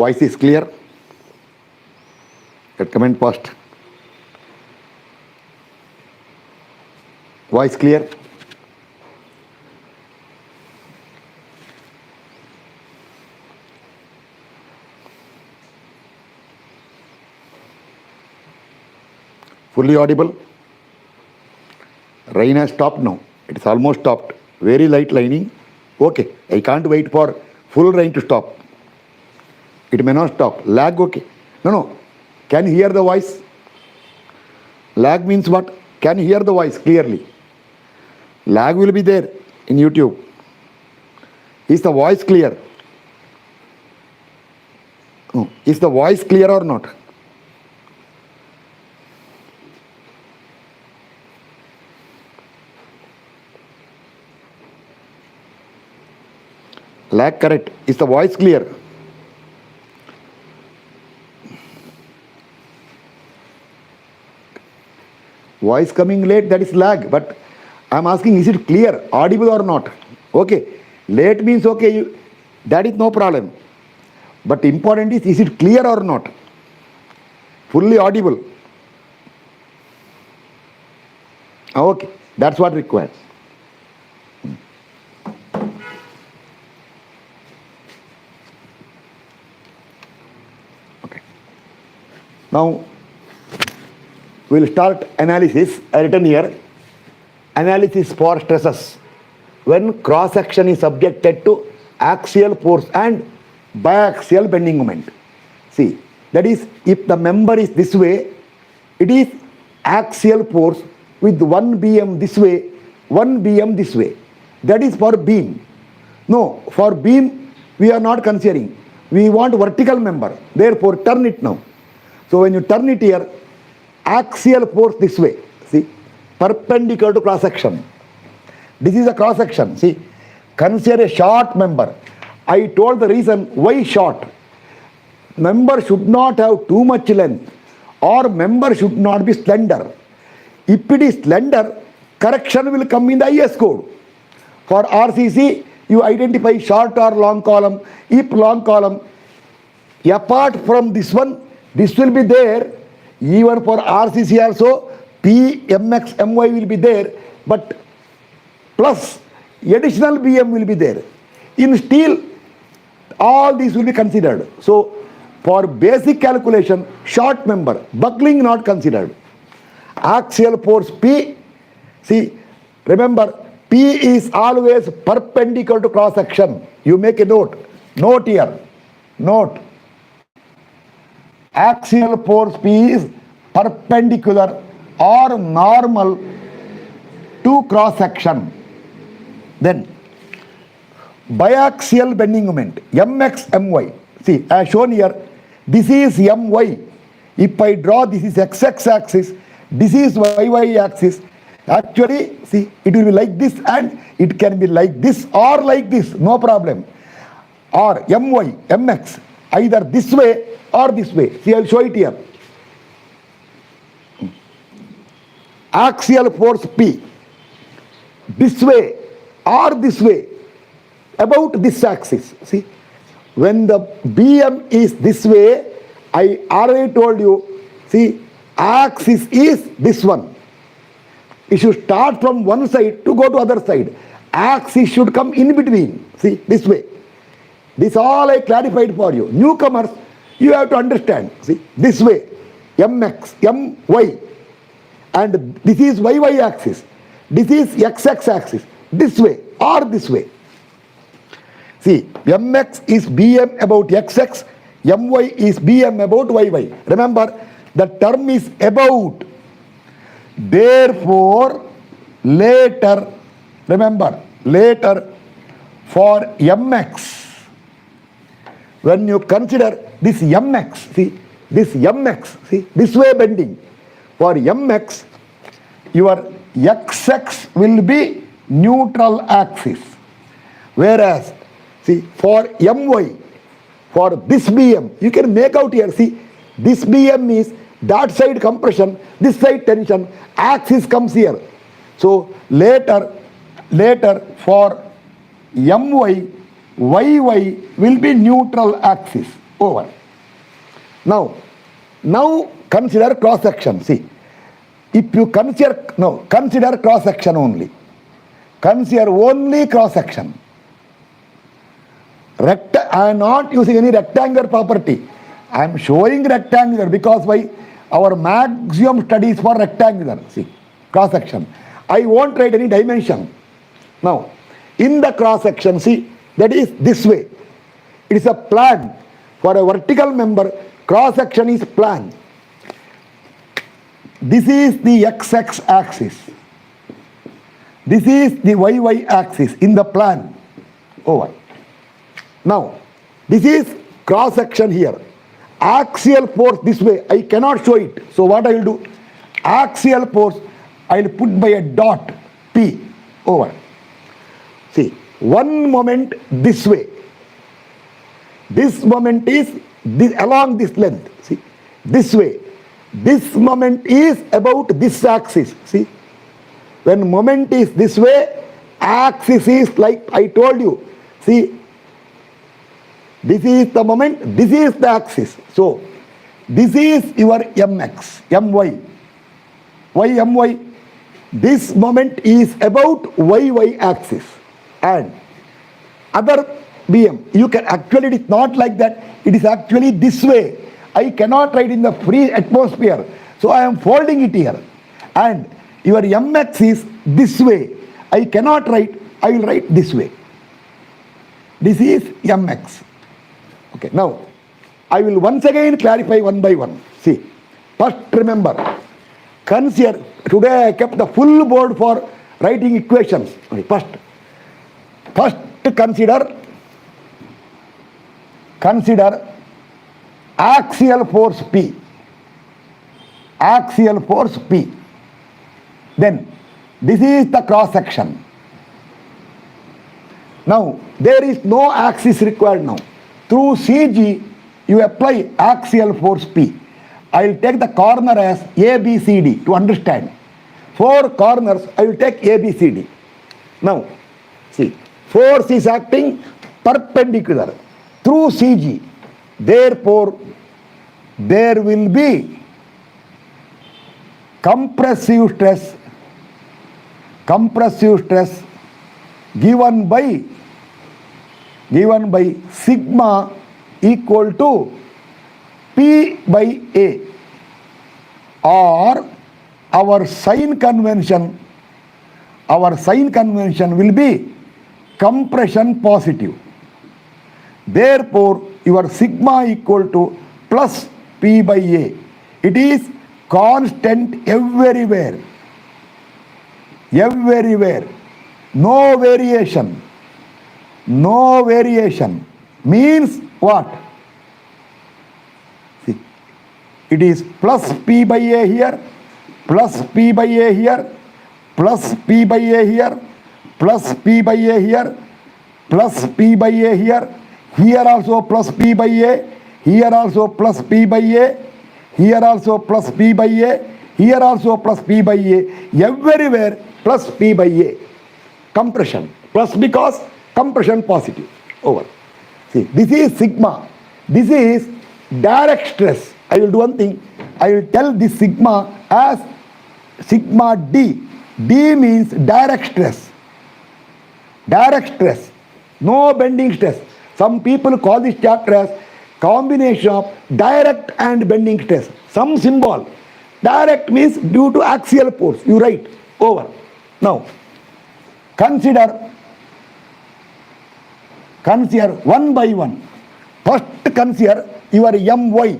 Voice is clear? Get comment post. Voice clear? Fully audible? Rain has stopped now. It is almost stopped. Very light lining. Okay. I can't wait for full rain to stop. It may not stop. Lag, okay. No. Can you hear the voice? Lag means what? Can you hear the voice clearly? Lag will be there in YouTube. Is the voice clear? No. Is the voice clear or not? Lag correct. Is the voice clear? Voice coming late, that is lag. But I am asking, is it clear, audible or not? Okay. Late means okay, that is no problem. But important is it clear or not? Fully audible. Okay. That's what requires. Now, we will start analysis. I written here, analysis for stresses when cross-section is subjected to axial force and biaxial bending moment. See, that is, if the member is this way, it is axial force with 1 bm this way, 1 bm this way. That is for beam. No, for beam, we are not considering. We want vertical member. Therefore, turn it now. So when you turn it here, axial force this way, see, perpendicular to cross section. This is a cross section, see. Consider a short member. I told the reason why short. Member should not have too much length, or member should not be slender. If it is slender, correction will come in the IS code. For RCC, you identify short or long column. If long column, apart from this one, this will be there. Even for RCC also, P, MX, MY will be there, but plus additional BM will be there. In steel, all these will be considered. So, for basic calculation, short member, buckling not considered. Axial force P, see, remember, P is always perpendicular to cross section. You make a note. Note here. Note. Axial force P is perpendicular or normal to cross section. Then biaxial bending moment, MX, MY. See, I have shown here, this is MY. If I draw, this is XX axis, this is YY axis. Actually, see, it will be like this and it can be like this or like this, no problem. Or MY, MX, either this way or this way. See, I will show it here. Axial force P, this way or this way, about this axis. See, when the BM is this way, I already told you, see, axis is this one. It should start from one side to go to other side. Axis should come in between. See, this way. This all I clarified for you. Newcomers, you have to understand. See, this way, MX, MY, and this is YY axis. This is XX axis. This way or this way. See, MX is BM about XX, MY is BM about YY. Remember, the term is about. Therefore, later, remember, later for MX, when you consider this MX, see, this MX, see, this way bending. For MX, your XX will be neutral axis. Whereas, see, for MY, for this BM, you can make out here, see, this BM is that side compression, this side tension, axis comes here. So later for MY, YY will be neutral axis. over. Now consider cross section. See, if you consider cross section only. Consider only cross section. I am not using any rectangular property. I am showing rectangular because why? Our maximum study is for rectangular. See, cross section. I won't write any dimension. Now, in the cross section, see, that is this way. It is a plan. For a vertical member, cross section is plan. This is the x-x axis. This is the y-y axis in the plan. Over. Now, this is cross section here. Axial force this way, I cannot show it. So what I will do? Axial force, I will put by a dot, P, over. See, one moment this way. This moment is along this length. See, this way. This moment is about this axis. See, when moment is this way, axis is like I told you. See, this is the moment, this is the axis. So, this is your mx, my, my. This moment is about y axis. And other bm, you can actually, it is not like that. It is actually this way. I cannot write in the free atmosphere. So, I am folding it here. And your mx is this way. I cannot write, I will write this way. This is mx. Okay, now I will once again clarify one by one. See, first remember, consider, today I kept the full board for writing equations. Okay, first consider axial force P. Axial force P. Then this is the cross section. Now there is no axis required now. Through CG, you apply axial force P. I will take the corner as ABCD to understand. 4 corners, I will take ABCD. Now, see, force is acting perpendicular through CG. Therefore, there will be compressive stress given by sigma equal to P by A, or our sign convention will be compression positive. Therefore, your sigma equal to plus P by A. It is constant everywhere. No variation. No variation means what? See, it is plus P by A here, plus P by A here, plus P by A here, plus P by A here, plus P by A here, here also plus P by A, here also plus P by A, here also plus P by A, here also plus P by A, everywhere plus P by A. Compression, plus because compression positive, over. See, this is sigma. This is direct stress. I will do one thing. I will tell this sigma as sigma D. D means direct stress. Direct stress. No bending stress. Some people call this chapter as combination of direct and bending stress. Some symbol. Direct means due to axial force. You write, over. Now, consider one by one. First consider your my.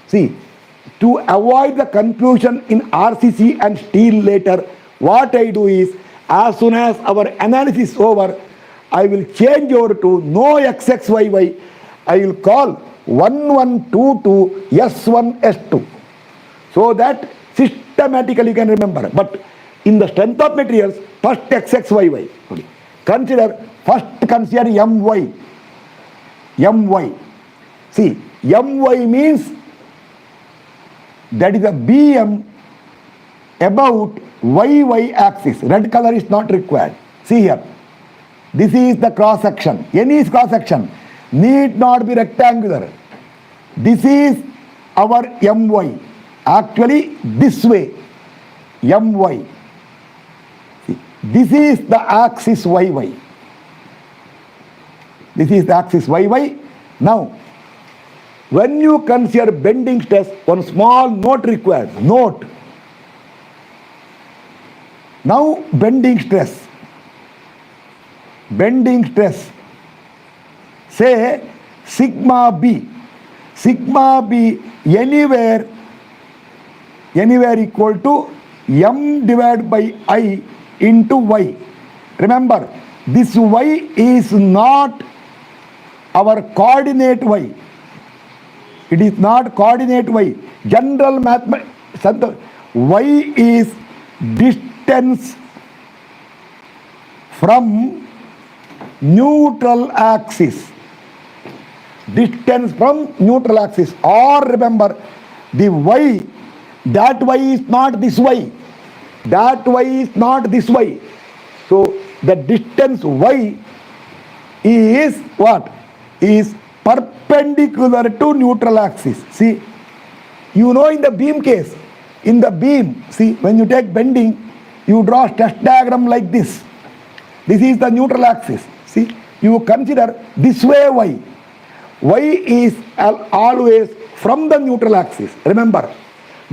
See, to avoid the confusion in RCC and steel later, what I do is, as soon as our analysis is over, I will change over to no XXYY. I will call 1122 S1 S2. So that systematically you can remember. But in the strength of materials, first XXYY. Consider my. My. See, my means that is a BM about YY axis. Red color is not required. See here. This is the cross section. Any cross section need not be rectangular. This is our my. Actually, this way, my. See, this is the axis yy. This is the axis yy. Now, when you consider bending stress, one small note required. Note. Now, bending stress. Bending stress. Say sigma b. Sigma b anywhere equal to m divided by I into y. Remember, this y is not our coordinate y. It is not coordinate y. General mathematics, y is distance from neutral axis. Distance from neutral axis. Or remember, the y, that y is not this y. That y is not this y. So the distance y is what? Is perpendicular to neutral axis. See, you know, in the beam case, in the beam, see, when you take bending, you draw stress diagram like this. This is the neutral axis. See, you consider this way y. Y is always from the neutral axis. Remember,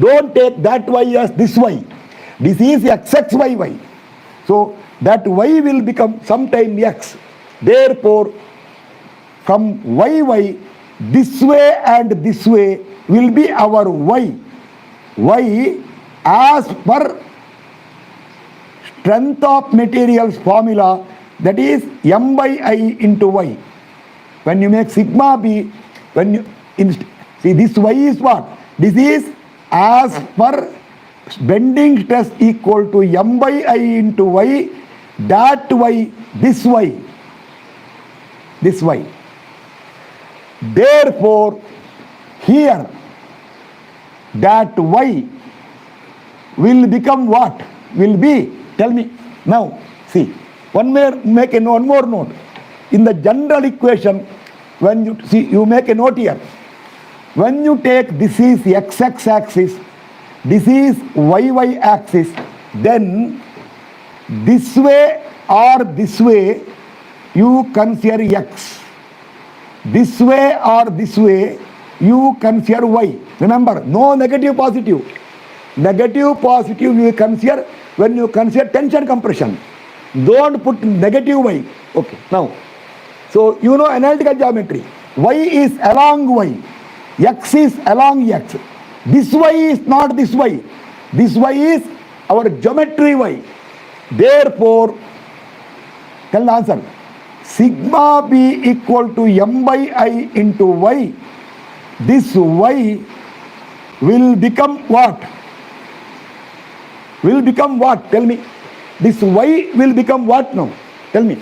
don't take that y as this y. This is xxyy. So that y will become sometime x. Therefore, from yy, this way and this way will be our y. Y as per strength of materials formula, that is m by I into y. When you make sigma b, when you see, this y is what? This is as per bending stress equal to m by I into y, that y, this y. This y. Therefore, here that y will become what? Will be, tell me. Now, see, one more note. In the general equation, when you see, you make a note here. When you take this is x-x axis, this is y-y axis, then this way or this way you consider x. This way or this way you consider y. Remember, no negative positive. Negative positive you consider when you consider tension compression. Don't put negative y. Okay, now, so you know analytical geometry. Y is along y. X is along x. This y is not this y. This y is our geometry y. Therefore, tell the answer. Sigma b equal to m by I into y. This y will become what? Will become what? Tell me. This y will become what now? Tell me.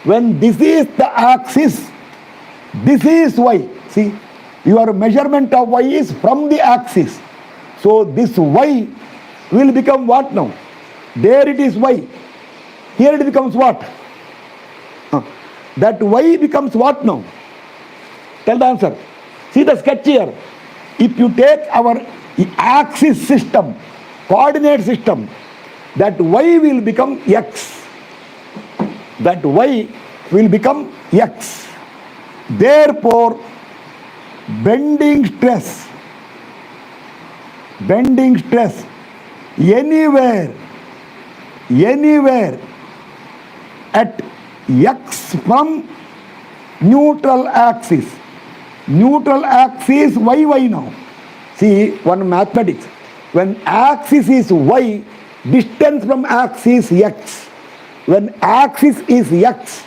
When this is the axis, this is y. See, your measurement of y is from the axis. So this y will become what now? There it is y. Here it becomes what? That y becomes what now? Tell the answer. See the sketch here. If you take our axis system, coordinate system, that y will become x. That y will become x. Therefore, bending stress anywhere at x from neutral axis y now. See, one mathematics, when axis is y, distance from axis x. When axis is x,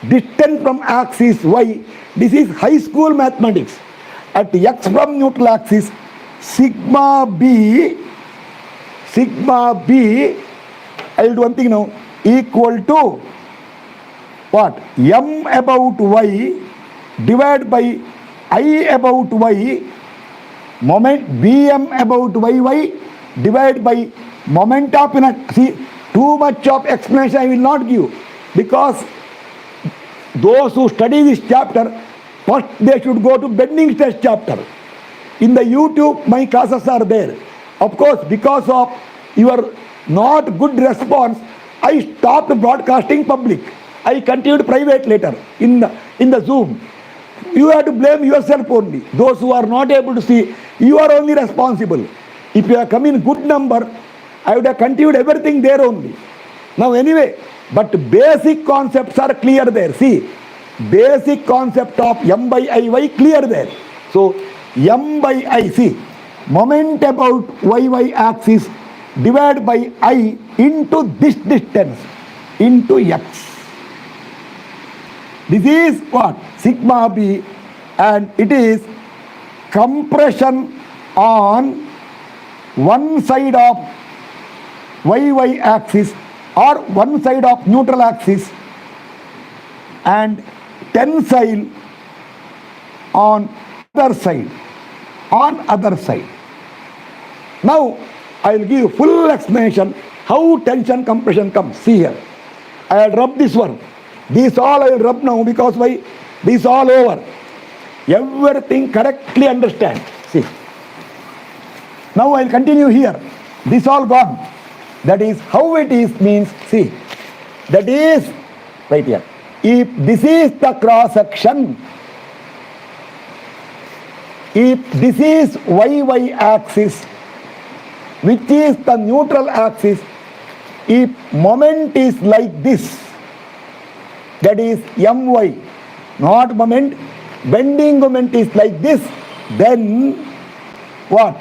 distance from axis y. This is high school mathematics. At x from neutral axis, sigma b, I'll do one thing now, equal to what? M about y divided by I about y, moment Bm about yy divided by moment of inertia. See, too much of explanation I will not give, because those who study this chapter, first they should go to bending stress chapter. In the YouTube, my classes are there. Of course, because of your not good response, I stopped broadcasting public. I continued private later in the Zoom. You have to blame yourself only. Those who are not able to see, you are only responsible. If you have come in good number, I would have continued everything there only. Now anyway, but basic concepts are clear there. See, basic concept of m by iy clear there. So m by I, see, moment about y axis divided by I into this distance into x. This is what? Sigma b, and it is compression on one side of y axis or one side of neutral axis and tensile on other side. Now I will give you full explanation how tension compression comes. See here, I will rub this one. This all I will rub now, because why? This all over. Everything correctly understand. See. Now I will continue here. This all gone. That is how it is means. See. That is right here. If this is the cross section, if this is y axis, which is the neutral axis, if moment is like this, that is my, not moment, bending moment is like this, then what?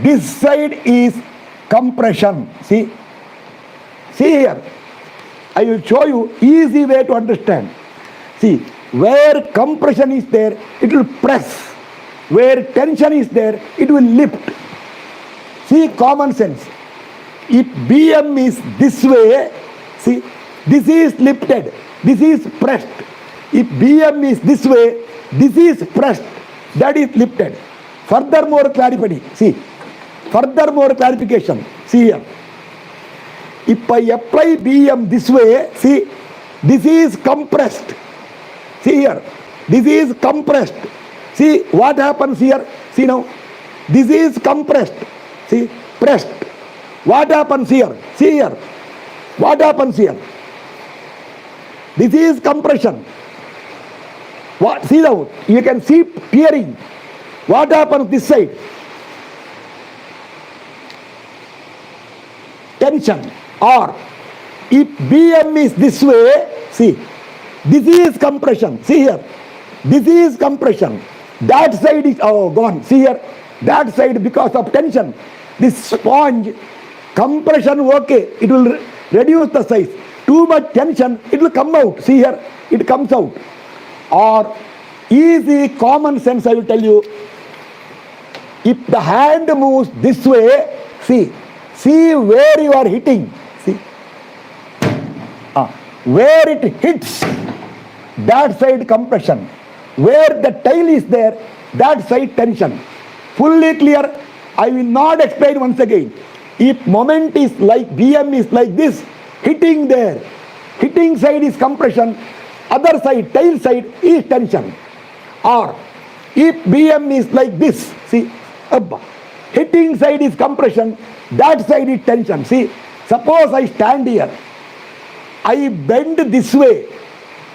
This side is compression. See here, I will show you easy way to understand. See, where compression is there, it will press. Where tension is there, it will lift. See, common sense. If BM is this way, see, this is lifted, this is pressed. If BM is this way, this is pressed, that is lifted. Furthermore clarification. See here. If I apply BM this way, see, this is compressed. See here, this is compressed. See what happens here. See now, this is compressed. See, pressed. What happens here? See here. What happens here? This is compression. What? See now, you can see peering. What happens this side? Tension. Or if BM is this way, see, this is compression. See here, this is compression. That side is gone. See here, that side because of tension. This sponge, compression, okay, it will reduce the size. Too much tension, it will come out. See here, it comes out. Or easy common sense, I will tell you. If the hand moves this way, see where you are hitting. See, where it hits, that side compression. Where the tail is there, that side tension. Fully clear. I will not explain once again. If moment is like BM is like this, hitting there, hitting side is compression, other side, tail side is tension. Or if BM is like this, see, hitting side is compression, that side is tension. See, suppose I stand here, I bend this way,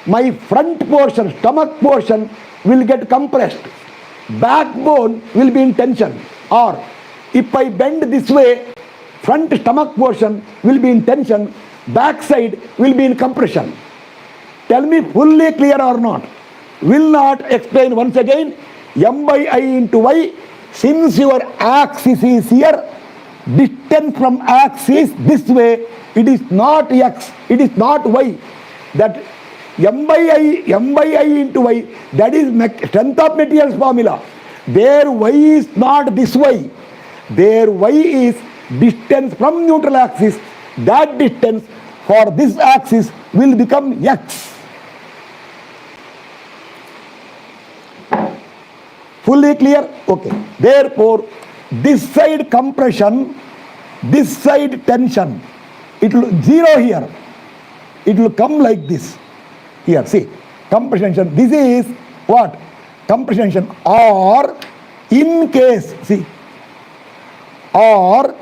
my front portion, stomach portion will get compressed, backbone will be in tension. Or if I bend this way, front stomach portion will be in tension, back side will be in compression. Tell me fully clear or not? Will not explain once again. M by I into y, since your axis is here, distance from axis this way, it is not x, it is not y. That m by I into y, that is strength of materials formula. There y is not this y. There y is distance from neutral axis. That distance for this axis will become x. Fully clear? Okay. Therefore, this side compression, this side tension, it will zero here. It will come like this. Here, see, compression. This is what? Compression. Or in case, see, or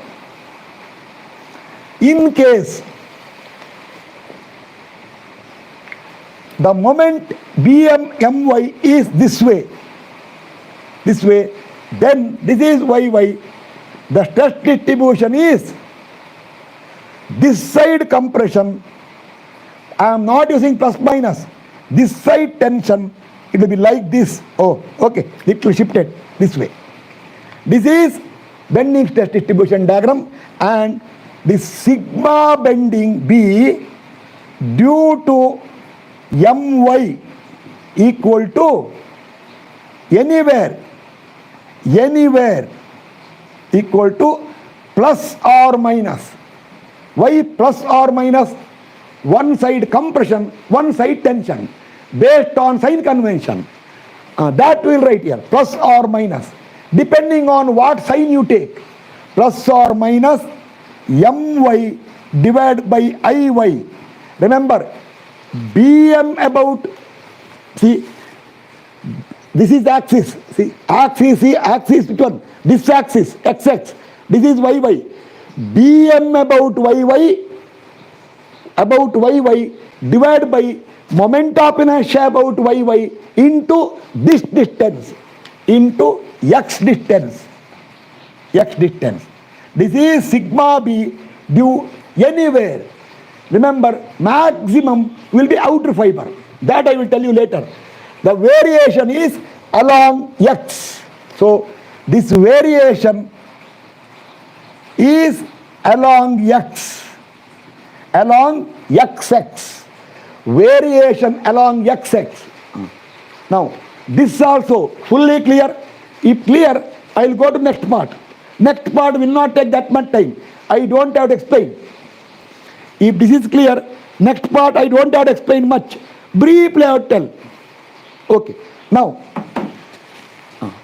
in case the moment BMMY is this way, then this is YY. The stress distribution is this side compression. I am not using plus minus. This side tension, it will be like this. Oh, okay, little shifted this way. This is bending stress distribution diagram, and this sigma bending B due to My equal to anywhere equal to plus or minus. Why plus or minus? One side compression, one side tension, based on sign convention. That will write here, plus or minus, depending on what sign you take. Plus or minus My divided by Iy. Remember, Bm about, see, this is axis. See, axis which one? This axis, xx. This is Yy. Bm about Yy divided by moment of inertia about Yy into this distance, into x distance. This is sigma B due anywhere. Remember, maximum will be outer fiber. That I will tell you later. The variation is along x. So this variation is along x, along xx. Variation along xx. Now, this also fully clear. If clear, I will go to next part. Next part will not take that much time. I don't have to explain. If this is clear, next part I don't have to explain much. Briefly I will tell. Okay. Now,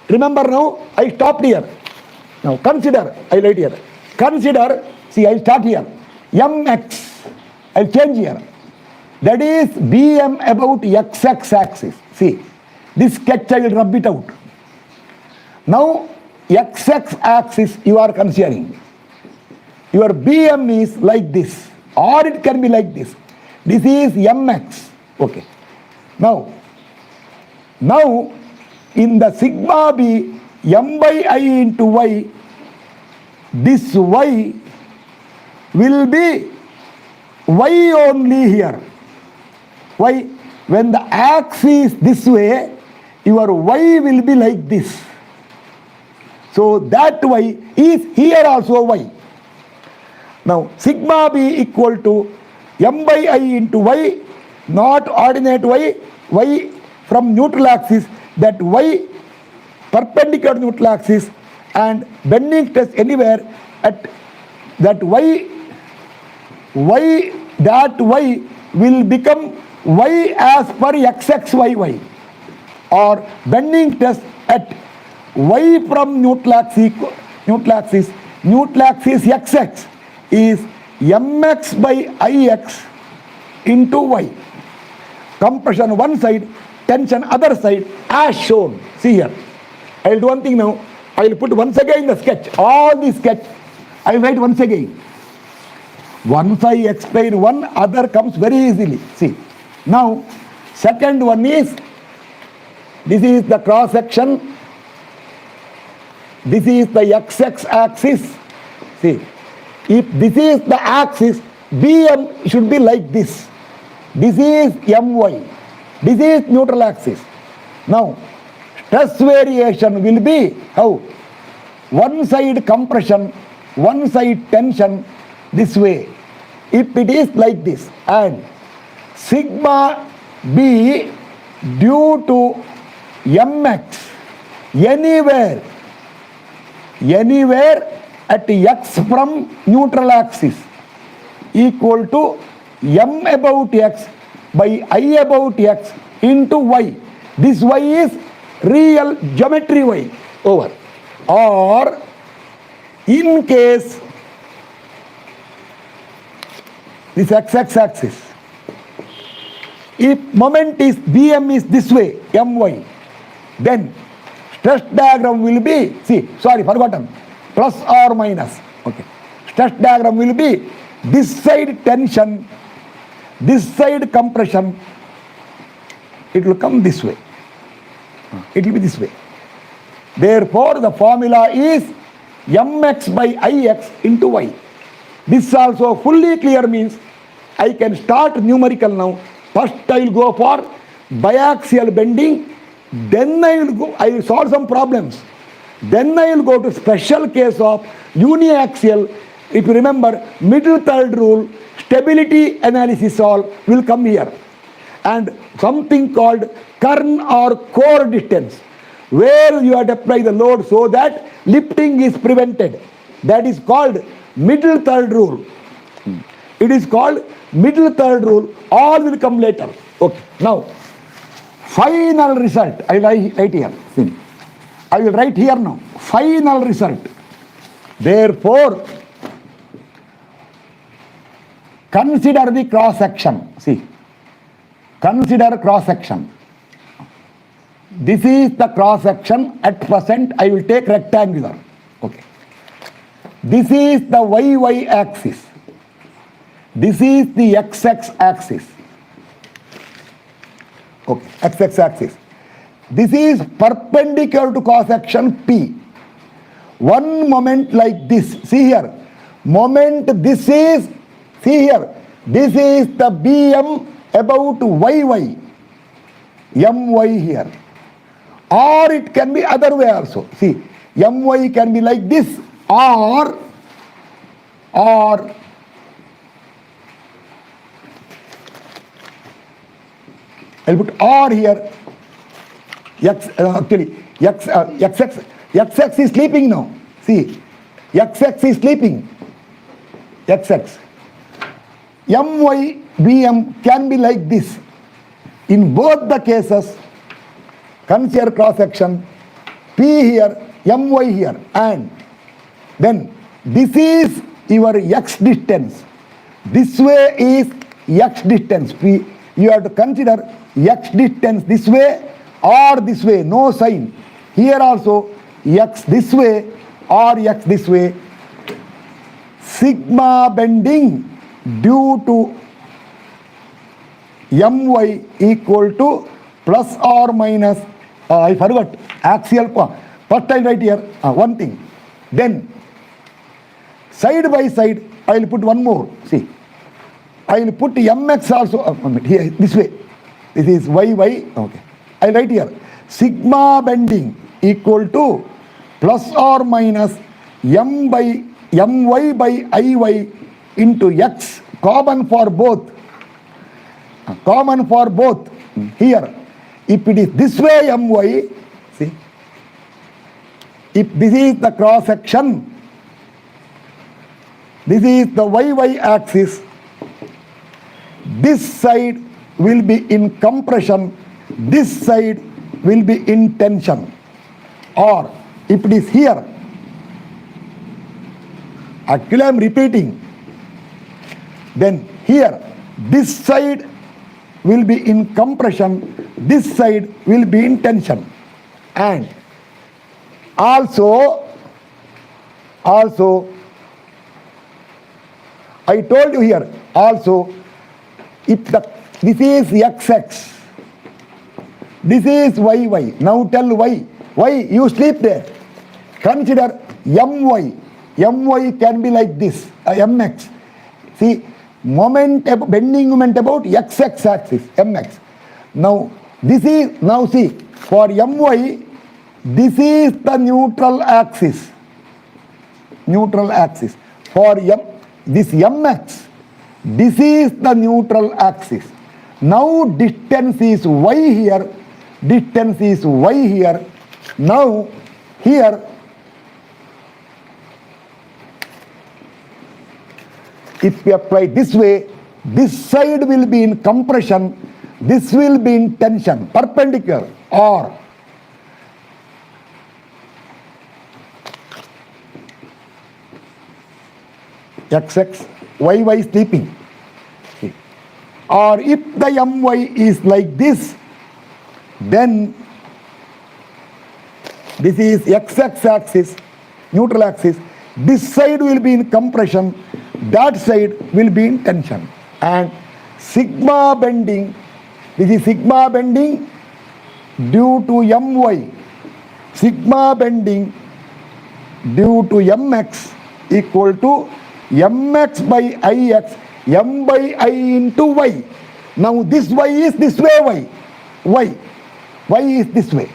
remember now, I stopped here. Now consider, I write here. Consider, see, I start here. Mx, I will change here. That is Bm about xx axis. See, this sketch I will rub it out. Now, xx axis you are considering. Your Bm is like this, or it can be like this. This is Mx. Okay. Now in the sigma B, M by I into Y, this Y will be Y only here. Why? When the axis is this way, your Y will be like this. So that Y is here also Y. Now sigma B equal to M by I into Y, not ordinate Y, Y from neutral axis, that Y perpendicular to neutral axis, and bending stress anywhere at that Y will become Y as per XXYY, or bending stress at Y from neutral axis XX is Mx by Ix into Y. Compression one side, tension other side, as shown. See here. I will do one thing now. I will put once again the sketch. All the sketch I will write once again. Once I explain one, other comes very easily. See. Now, second one is, this is the cross section. This is the XX axis. See. If this is the axis, Bm should be like this. This is My. This is neutral axis. Now, stress variation will be how? One side compression, one side tension, this way. If it is like this, and sigma B due to Mx anywhere at x from neutral axis equal to M about x by I about x into Y. This Y is real geometry Y over. Or in case this XX axis, if moment is Bm is this way, My, then stress diagram will be, see, sorry, forgotten, plus or minus. Okay. Stress diagram will be this side tension, this side compression. It will come this way. It will be this way. Therefore, the formula is mx by ix into y. This also fully clear means I can start numerical now. First I will go for biaxial bending, then I will solve some problems. Then I will go to special case of uniaxial. If you remember, middle third rule, stability analysis all will come here. And something called kern or core distance, where you have to apply the load so that lifting is prevented. That is called middle third rule. It is called middle third rule. All will come later. Okay. Now, final result. I will write here. See. I will write here now. Final result. Therefore, consider the cross section. See. Consider cross section. This is the cross section. At present, I will take rectangular. Okay. This is the YY axis. This is the XX axis. Okay, XX axis. This is perpendicular to cross section P. One moment like this. See here. Moment this is, see here. This is the BM about YY. MY here. Or it can be other way also. See, MY can be like this, or I'll put or here. XX is sleeping now. See, XX is sleeping. XX. MY, BM can be like this. In both the cases, consider cross section, P here, MY here, and then this is your X distance. This way is X distance. You have to consider X distance this way or this way, no sign. Here also X this way or X this way. Sigma bending due to MY equal to plus or minus, I forgot, axial. First I write here one thing. Then side by side I will put one more. See, I will put mx also here this way. This is YY. Okay. I write here sigma bending equal to plus or minus MY by IY into X, common for both. Common for both. Here, if it is this way MY, see, if this is the cross section, this is the YY axis, this side will be in compression, this side will be in tension. Or if it is here, actually I am repeating, then here this side will be in compression, this side will be in tension. And also I told you here also, if this is XX, this is YY. Now tell Y. Why you sleep there? Consider MY. MY can be like this, MX. See, bending moment about XX axis, MX. Now this is, now see, for MY, this is the neutral axis. Neutral axis. For this MX, this is the neutral axis. Now distance is Y here, distance is Y here. Now here, if we apply this way, this side will be in compression, this will be in tension, perpendicular, or XX, YY sleeping. Or if the MY is like this, then This is x-axis, neutral axis. This side will be in compression, that side will be in tension. And sigma bending, this is sigma bending due to my. Sigma bending due to mx equal to mx by ix, m by I into y. Now this y is this way, y is this way.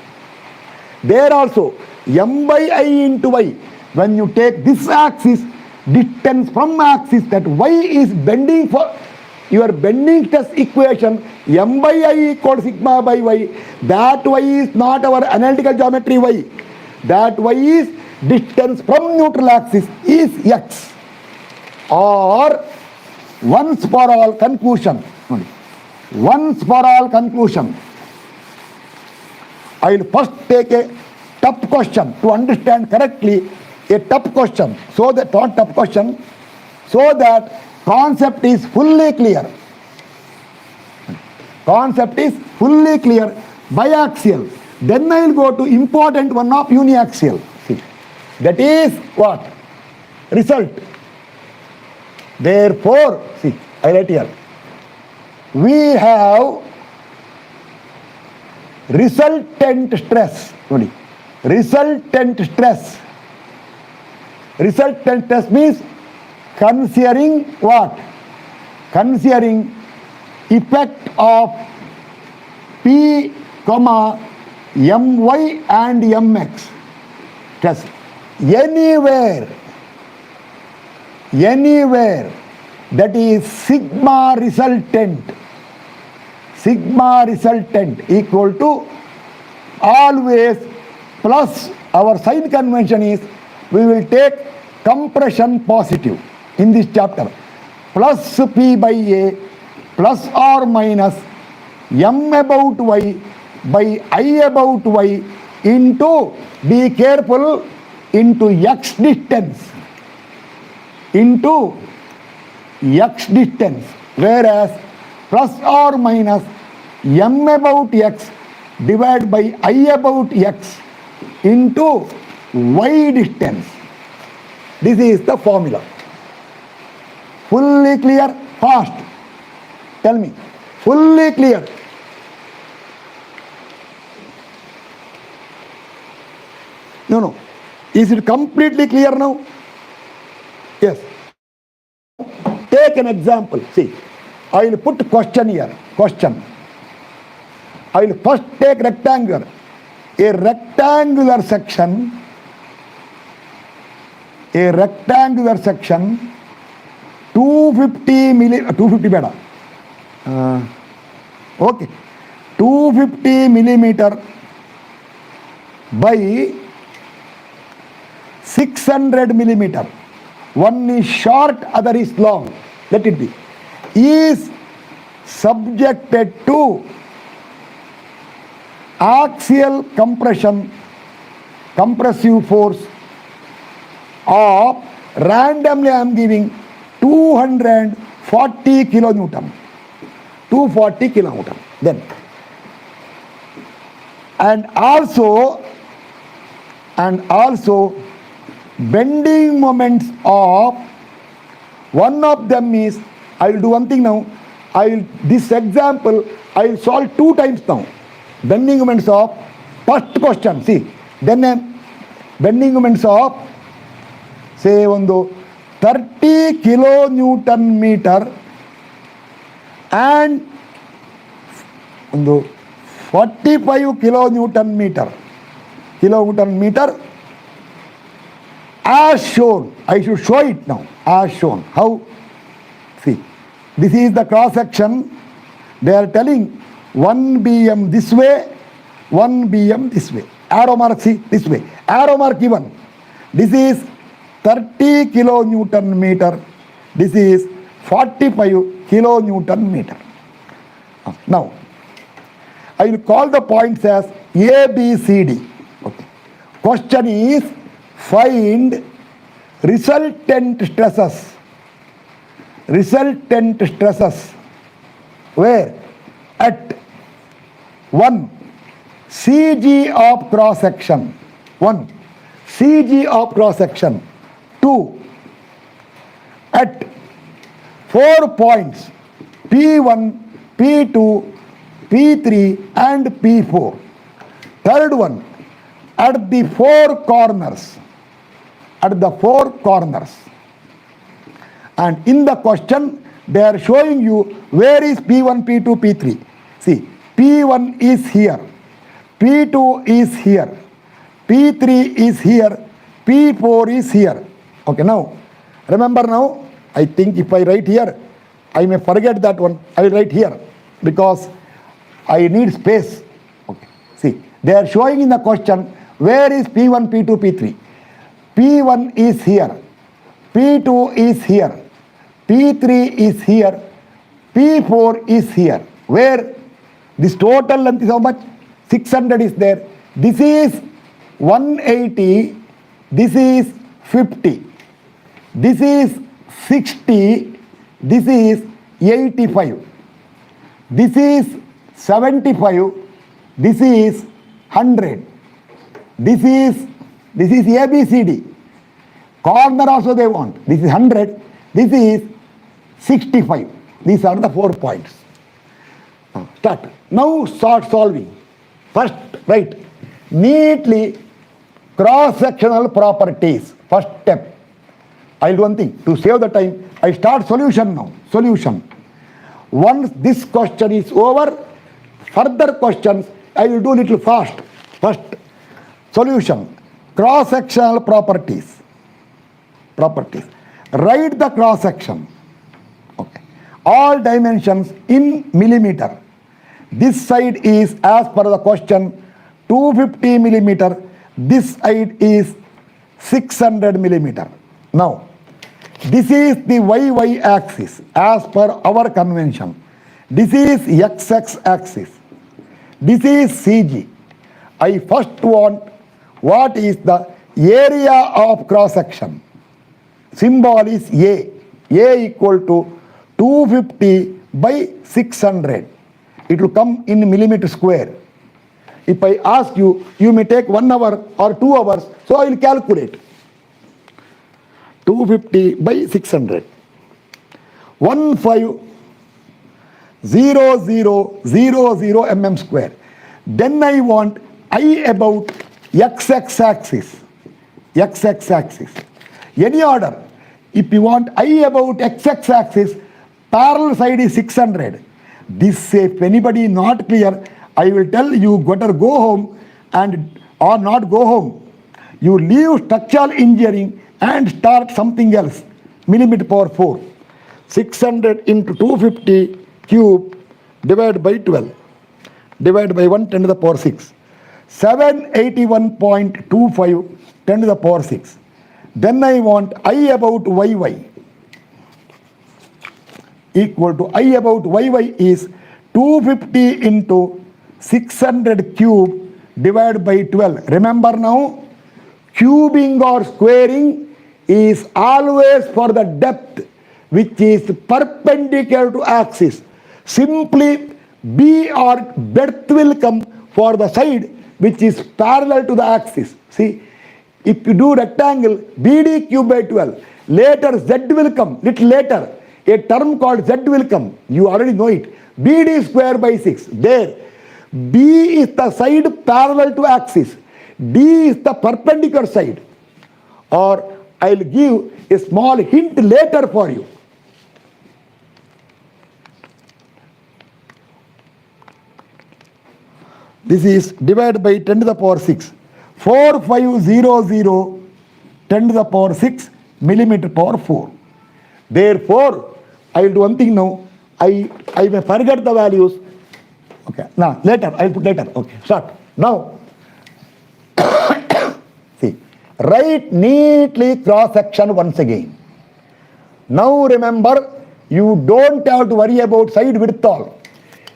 There also m by I into y. When you take this axis, distance from axis, that y is bending for your bending test equation, m by I equals sigma by y. That y is not our analytical geometry y. That y is distance from neutral axis is x. Or once for all conclusion. Once for all conclusion. I will first take a tough question to understand correctly. A tough question, so that not tough question, so that concept is fully clear. Concept is fully clear. Biaxial. Then I will go to important one of uniaxial. See, that is what? Result. Therefore, see, I write here. We have resultant stress. Resultant stress. Resultant stress means considering what? Considering effect of P, my and mx. Stress. Anywhere, that is sigma resultant equal to always plus, our sign convention is we will take compression positive in this chapter, plus P by A plus or minus m about y by I about y into, be careful, into x distance, whereas plus or minus m about x divided by I about x into y distance. This is the formula. Fully clear? Fast. Tell me. Fully clear? No. Is it completely clear now? Yes. Take an example. See, I will put question here. Question. I will first take rectangular. A rectangular section 250 better. Okay. 250 millimeter by 600 millimeter. One is short, other is long. Let it be. Is subjected to axial compression, compressive force of, randomly I am giving 240 kilonewton. 240 kilonewton. Then, and also bending moments of, one of them is, I will do one thing now. This example I will solve 2 times now. Bending moments of, first question, see, then bending moments of, say, 30 kilonewton meter and 45 kilonewton meter as shown. I should show it now. As shown. How? See, this is the cross section. They are telling 1 bm this way, 1 bm this way. Arrow mark, see, this way. Arrow mark given. This is 30 kilonewton meter. This is 45 kilonewton meter. Now, I will call the points as A, B, C, D. Okay. Question is, find resultant stresses. Resultant stresses. Where? At 1. CG of cross section. 1. CG of cross section. 2. At 4 points P1, P2, P3 and P4. Third one, at the 4 corners. At the 4 corners. And in the question, they are showing you where is P1, P2, P3. See, P1 is here, P2 is here, P3 is here, P4 is here. Okay, now, remember now, I think if I write here, I may forget that one. I will write here because I need space. Okay, see, they are showing in the question where is P1, P2, P3. P1 is here, P2 is here, P3 is here, P4 is here. Where? This total length is how much? 600 is there. This is 180, this is 50, this is 60, this is 85, this is 75, this is 100, this is ABCD. Corner also they want. This is 100, this is 65. These are the 4 points. Start. Now start solving. First, write neatly cross-sectional properties. First step. I'll do one thing. To save the time, I start solution now. Solution. Once this question is over, further questions I will do little fast. First, solution. Cross-sectional properties. Properties. Write the cross-section. Okay. All dimensions in millimeter. This side is, as per the question, 250 millimeter. This side is 600 millimeter. Now, this is the YY axis as per our convention. This is XX axis. This is CG. I first want what is the area of cross section. Symbol is A. A equal to 250 by 600. It will come in millimeter square. If I ask you, you may take 1 hour or 2 hours, so I will calculate. 250 by 600. 1500 mm square. Then I want I about XX axis. XX axis. Any order. If you want I about XX axis, parallel side is 600. This, if anybody not clear, I will tell you better go home and or not go home. You leave structural engineering and start something else. Millimeter power 4. 600 into 250 cube divided by 12. Divided by 1 10 to the power 6. 781.25 10 to the power 6. Then I want I about YY equal to I about YY is 250 into 600 cube divided by 12. Remember now, cubing or squaring is always for the depth which is perpendicular to axis. Simply B or breadth will come for the side which is parallel to the axis. See, if you do rectangle, BD cube by 12, later Z will come, little later, a term called Z will come. You already know it. BD square by 6. There, B is the side parallel to axis. D is the perpendicular side. Or I'll give a small hint later for you. This is divided by 10 to the power 6. 4500 10 to the power 6 millimeter power 4. Therefore, I will do one thing now. I may forget the values. Okay. Now, later. I will put later. Okay. Start. Now, see. Write neatly cross section once again. Now remember, you don't have to worry about side width all.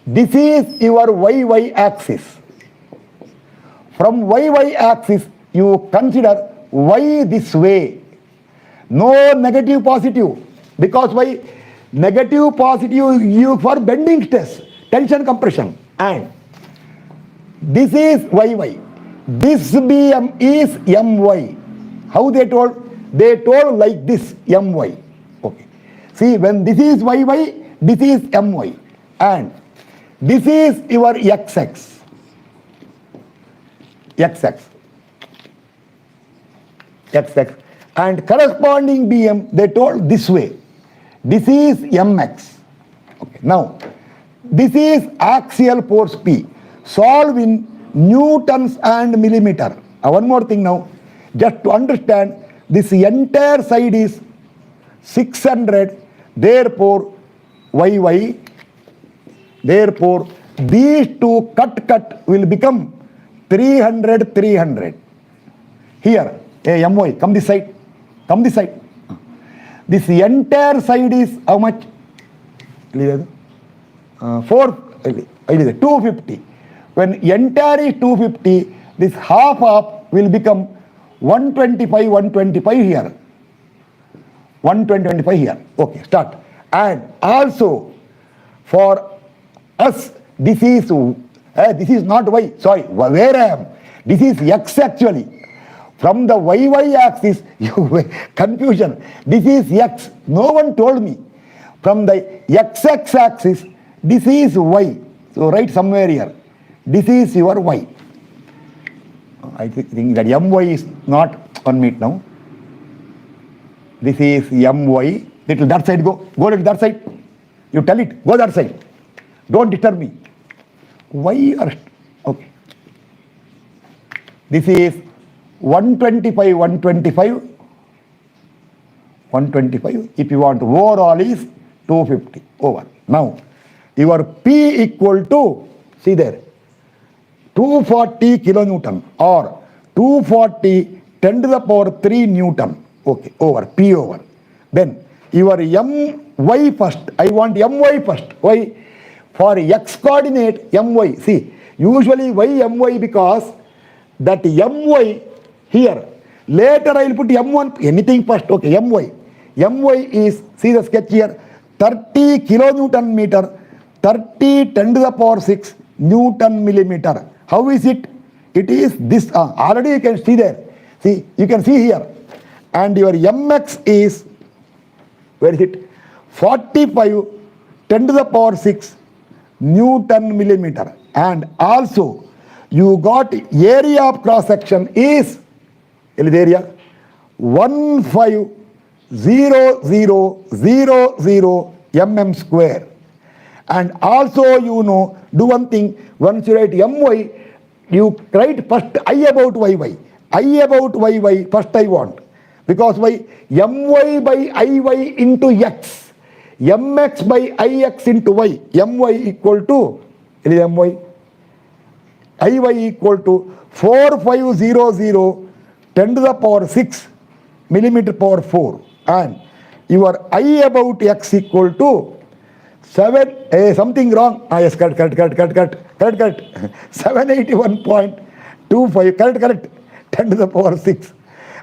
This is your YY axis. From YY axis, you consider Y this way. No negative positive. Because why? Negative positive you for bending stress, tension compression. And this is YY. This BM is My. How they told? They told like this, My. Okay. See, when this is YY, this is My. And this is your XX. XX. And corresponding BM, they told this way. This is MX. Okay. Now, this is axial force P. Solve in newtons and millimeter. One more thing now. Just to understand, this entire side is 600. Therefore, YY. Therefore, these two cut will become 300. Here, My, come this side. Come this side. This entire side is how much? 250. When entire is 250, this half will become 125 here. 125 here. Okay, start. And also, for us, this is not Y. Sorry, where I am. This is X actually. From the YY axis, confusion. This is X. No one told me. From the XX axis, this is Y. So write somewhere here. This is your Y. I think that My is not on meet now. This is My. Little that side go. Go to that side. You tell it. Go that side. Don't disturb me. Why are... Okay. This is 125. If you want overall is 250. Over. Now, your P equal to, see there, 240 kilonewton or 240 10 to the power 3 Newton. Okay, over. P over. Then, your My first. I want My first. Why? For X coordinate, My. See, usually why My? Because that My here. Later I will put M1, anything first. Okay, My. My is, see the sketch here, 30 kilonewton meter, 30 10 to the power 6 Newton millimeter. How is it? It is this, already you can see there. See, you can see here. And your Mx is, where is it? 45 10 to the power 6 Newton millimeter. And also, you got area of cross section is, area 150000 mm square. And also, you know, do one thing, once you write My, you write first I about YY. I about YY, first I want. Because why? My by Iy into X. Mx by Ix into Y. My equal to, My. Iy equal to 4500 10 to the power 6 millimeter power 4. And your I about X equal to 7, something wrong. Yes, correct. 781.25, correct. 10 to the power 6.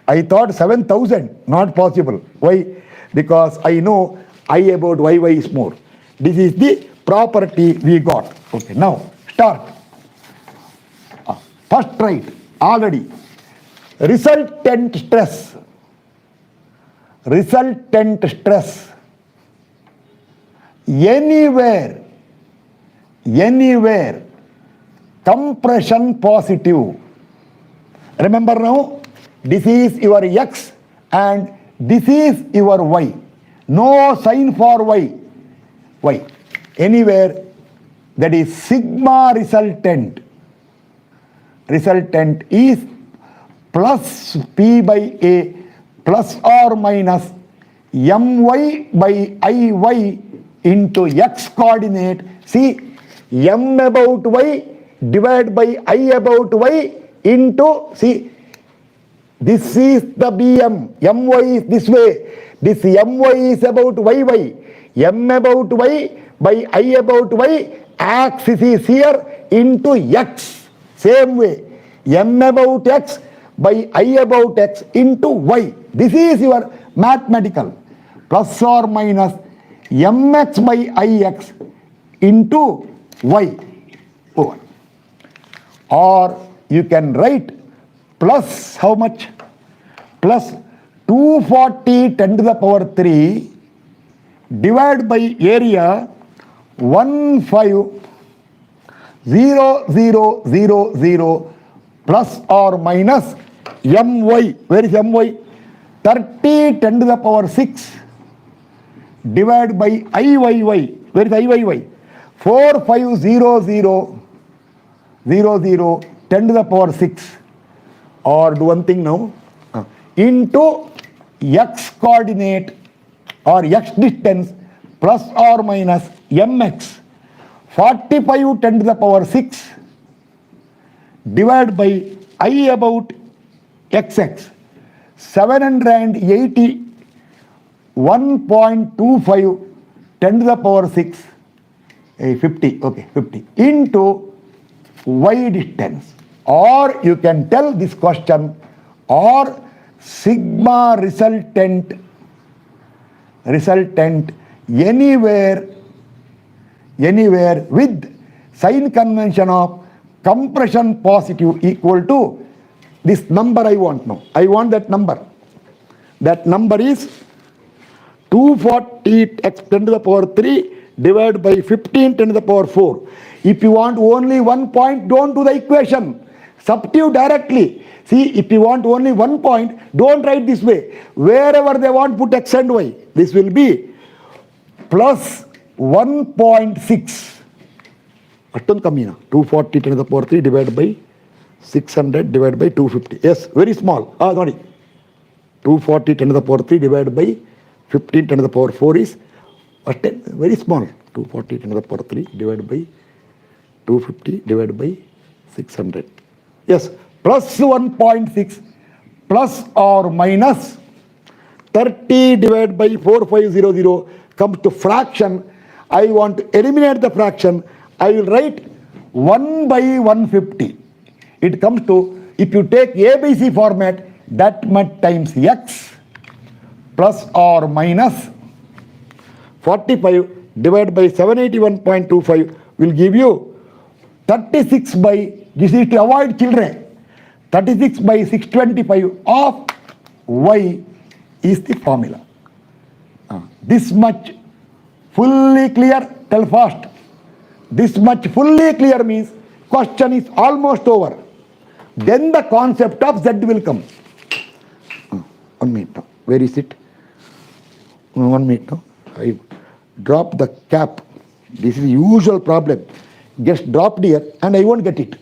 I thought 7,000, not possible. Why? Because I know I about YY is more. This is the property we got. Okay, now start. First write, already. Resultant stress. Anywhere, compression positive. Remember now, this is your X and this is your Y. No sign for Y. Anywhere, that is sigma resultant. Resultant is plus P by A plus or minus My by Iy into X coordinate. See, M about Y divided by I about Y into, see, this is the BM. My is this way. This My is about YY. M about Y by I about Y. Axis is here into X. Same way. M about X by I about X into Y. This is your mathematical. Plus or minus Mx by Ix into Y. Over. Or you can write plus how much? Plus 240 10 to the power 3 divided by area 150000 plus or minus my. Where is my? 30 10 to the power 6 divided by Iyy. Where is Iyy? 450000 10 to the power 6. Or do one thing now. Into x coordinate or x distance plus or minus mx. 45 10 to the power 6 divided by I about xx. 781.25 10 to the power 6 50, okay, 50 into y distance. Or you can tell this question, or sigma resultant anywhere with sign convention of compression positive equal to this number. I want now. I want that number. That number is 240 x 10 to the power 3 divided by 15 10 to the power 4. If you want only 1 point, don't do the equation. Substitute directly. See, if you want only 1 point, don't write this way. Wherever they want, put x and y. This will be plus 1.6. 240 10 to the power 3 divided by 600 divided by 250. Yes, very small. Sorry. 240 10 to the power 3 divided by 15 10 to the power 4 is very small. 240 10 to the power 3 divided by 250 divided by 600. Yes, plus 1.6 plus or minus 30 divided by 4500 comes to fraction. I want to eliminate the fraction. I will write 1 by 150. It comes to, if you take ABC format, that much times x plus or minus 45 divided by 781.25 will give you 36 by, this is to avoid children, 36 by 625 of y is the formula. This much fully clear, tell fast. This much fully clear means question is almost over. Then the concept of z will come. 1 minute now. Where is it? 1 minute now. I drop the cap. This is the usual problem. Gets dropped here and I won't get it.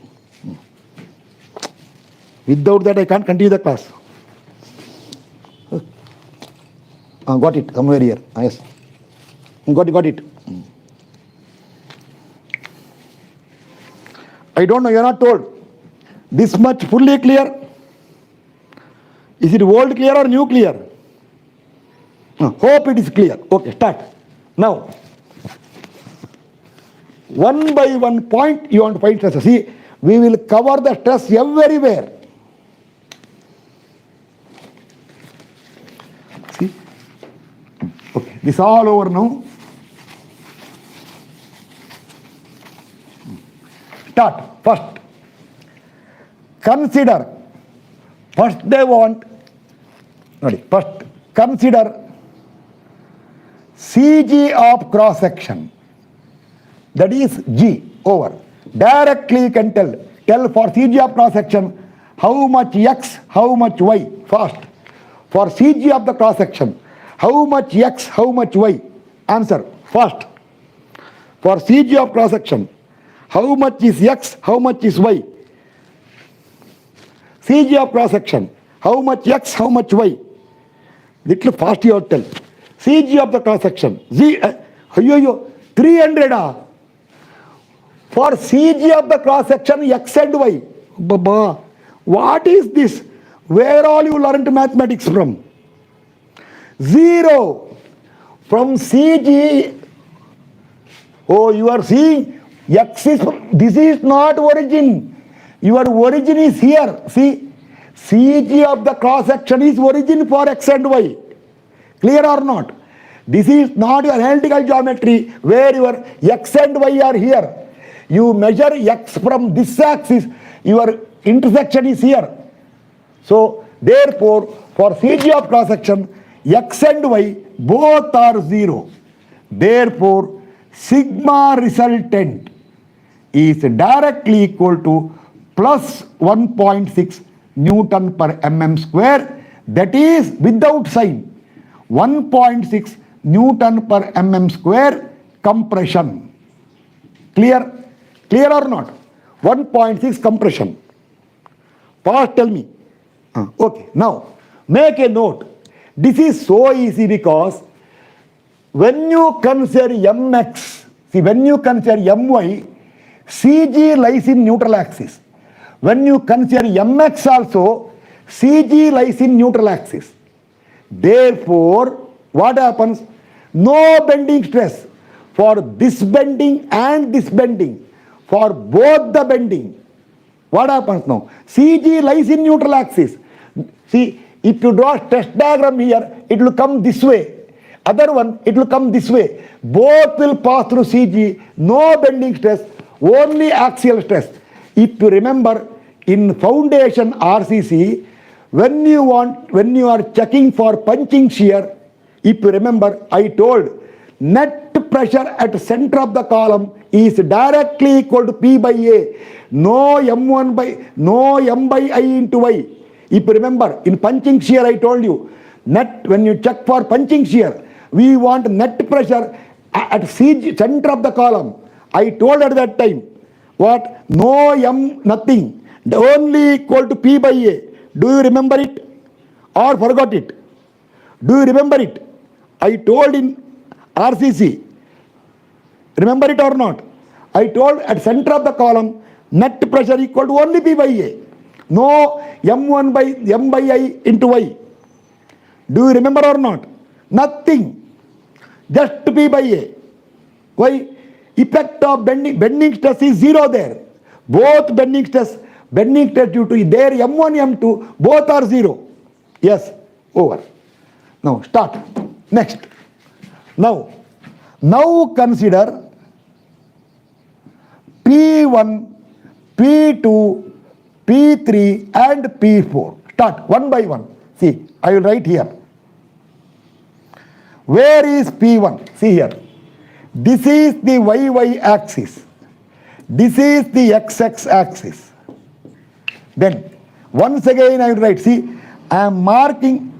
Without that I can't continue the class. Got it. Somewhere here. Yes. Got it. I don't know. You are not told. This much fully clear. Is it old clear or new clear? Hope it is clear. Okay, start. Now, 1 by 1 point you want to find stress. See, we will cover the stress everywhere. See? Okay, this is all over now. Start. First, consider. First they want, first consider CG of cross section. That is G over. Directly you can tell for CG of cross section how much x, how much y. Fast. For CG of the cross section, how much x, how much y. Answer. Fast. For CG of cross section, how much is x, how much is y. CG of cross section, how much x, how much y. Little fast you have to tell. CG of the cross section, 300. For CG of the cross section, x and y. Baba, what is this? Where all you learned mathematics from? 0. From CG, oh, you are seeing x is, this is not origin. Your origin is here. See, CG of the cross section is origin for x and y. Clear or not? This is not your analytical geometry where your x and y are here. You measure x from this axis, your intersection is here. So therefore, for CG of cross section, x and y both are 0. Therefore, sigma resultant is directly equal to plus 1.6 Newton per mm square. That is without sign. 1.6 Newton per mm square compression. Clear? Clear or not? 1.6 compression. Pause, tell me. Okay, now make a note. This is so easy because when you consider mx, see, when you consider my, CG lies in neutral axis. When you consider mx also, CG lies in neutral axis. Therefore, what happens? No bending stress for this bending and this bending. For both the bending. What happens now? CG lies in neutral axis. See, if you draw a stress diagram here, it will come this way. Other one, it will come this way. Both will pass through CG. No bending stress, only axial stress. If you remember, in foundation RCC, when you are checking for punching shear, if you remember, I told net pressure at center of the column is directly equal to P by A. No M by I into Y. If you remember, in punching shear I told you, net, when you check for punching shear, we want net pressure at CG, center of the column. I told at that time, what? No M, nothing. Only equal to P by A. Do you remember it? Or forgot it? Do you remember it? I told in RCC. Remember it or not? I told at center of the column, net pressure equal to only P by A. No M by I into Y. Do you remember or not? Nothing. Just P by A. Why? Effect of bending stress is 0 there. Both bending stress due to there M1, M2, both are 0. Yes, over. Now start. Next. Now consider P1, P2, P3 and P4. Start one by one. See, I will write here. Where is P1? See here. This is the YY axis. This is the XX axis. Then, once again I will write. See, I am marking.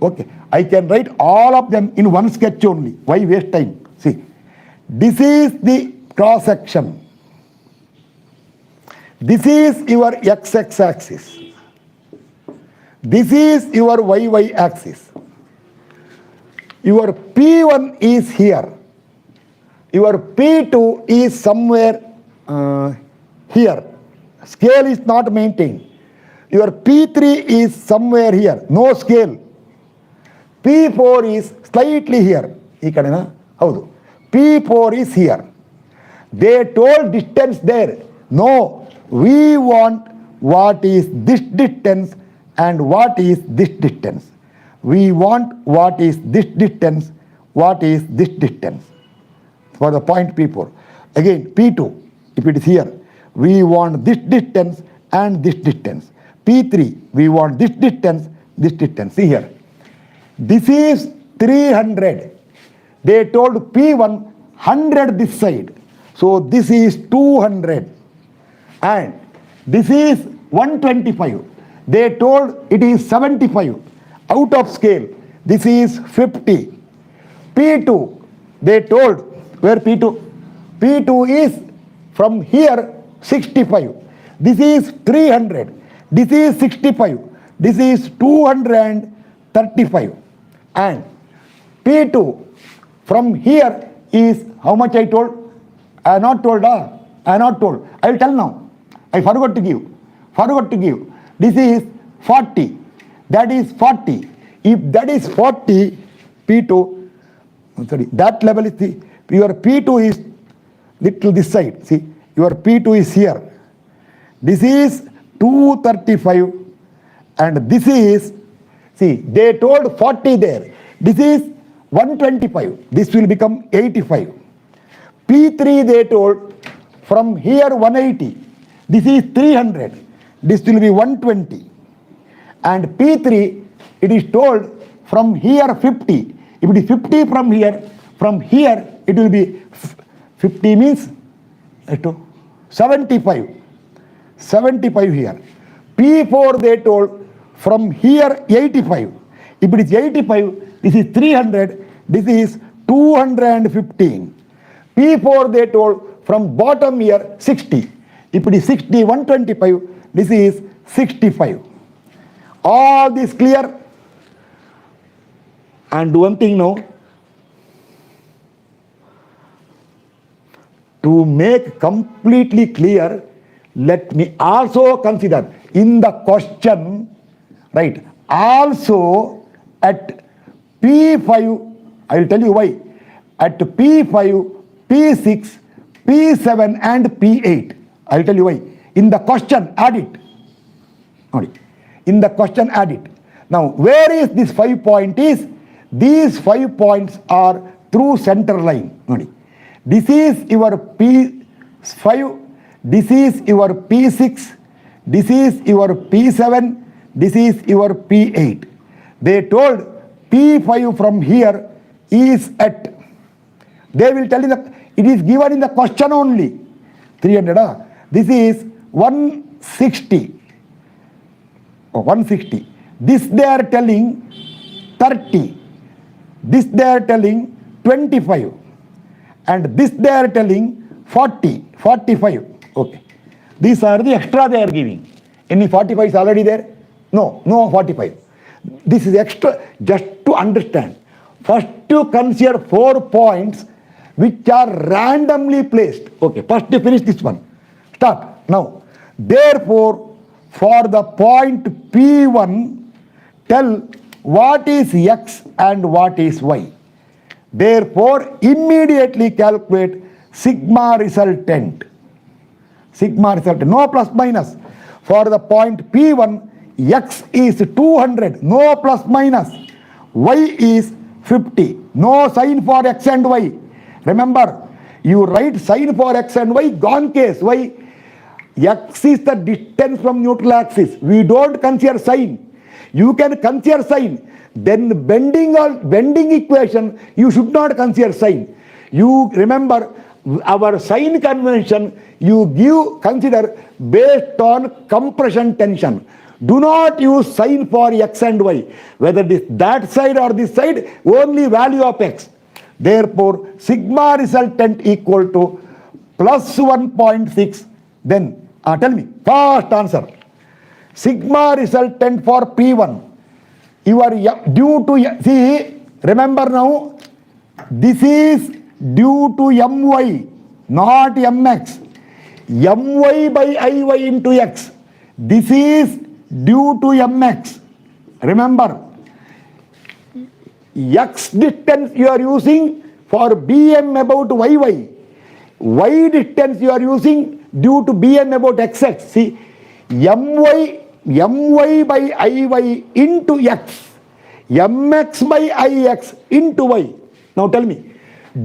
Okay, I can write all of them in one sketch only. Why waste time? See, this is the cross section. This is your XX axis. This is your YY axis. Your P1 is here. Your P2 is somewhere here. Scale is not maintained. Your P3 is somewhere here. No scale. P4 is slightly here. P4 is here. They told distance there. No. We want what is this distance and what is this distance. We want what is this distance, what is this distance. For the point P4. Again, P2, if it is here, we want this distance and this distance. P3, we want this distance, this distance. See here. This is 300. They told P1 100 this side. So this is 200. And this is 125. They told it is 75. Out of scale. This is 50. P2, they told, where P2? P2 is from here 65. This is 300. This is 65. This is 235. And P2 from here is how much I told? I have not told. I have not told. I will tell now. I forgot to give. This is 40. That is 40. If that is 40, P2, that level is the, your P2 is little this side. See, your P2 is here. This is 235 and this is, see, they told 40 there. This is 125. This will become 85. P3 they told from here 180. This is 300. This will be 120. And P3, it is told from here 50. If it is 50 from here it will be 50 means 75. 75 here. P4 they told from here 85. If it is 85, this is 300, this is 215. P4 they told from bottom here 60. If it is 60, 125, this is 65. All this clear? And one thing now, to make completely clear, let me also consider in the question, right, also at P5, I will tell you why, at P5, P6, P7 and P8, I will tell you why. In the question, add it. In the question, add it. Now, where is this 5 point is? These 5 points are through center line. This is your P5, this is your P6, this is your P7, this is your P8. They told P5 from here is at, they will tell you that it is given in the question only. 300. This is 160. 160. This they are telling 30. This they are telling 25. And this they are telling 40, 45. Okay. These are the extra they are giving. Any 45 is already there? No 45. This is extra just to understand. First you consider 4 points which are randomly placed. Okay, first you finish this one. Start. Now, therefore, for the point P1, tell what is X and what is Y. Therefore, immediately calculate sigma resultant. Sigma resultant, no plus minus. For the point P1, X is 200, no plus minus. Y is 50, no sign for X and Y. Remember, you write sign for X and Y, gone case. Why? X is the distance from neutral axis. We don't consider sign. You can consider sign. Then bending equation, you should not consider sign. You remember our sign convention, you consider based on compression tension. Do not use sign for X and Y. Whether it is that side or this side, only value of X. Therefore, sigma resultant equal to plus 1.6. Then, tell me, first answer. Sigma resultant for P1. You are due to, see, remember now, this is due to My, not Mx. My by Iy into X. This is due to Mx. Remember, X distance you are using for Bm about Yy. Y distance you are using due to Bm about Xx. See, My by Iy into X. Mx by Ix into Y. Now tell me,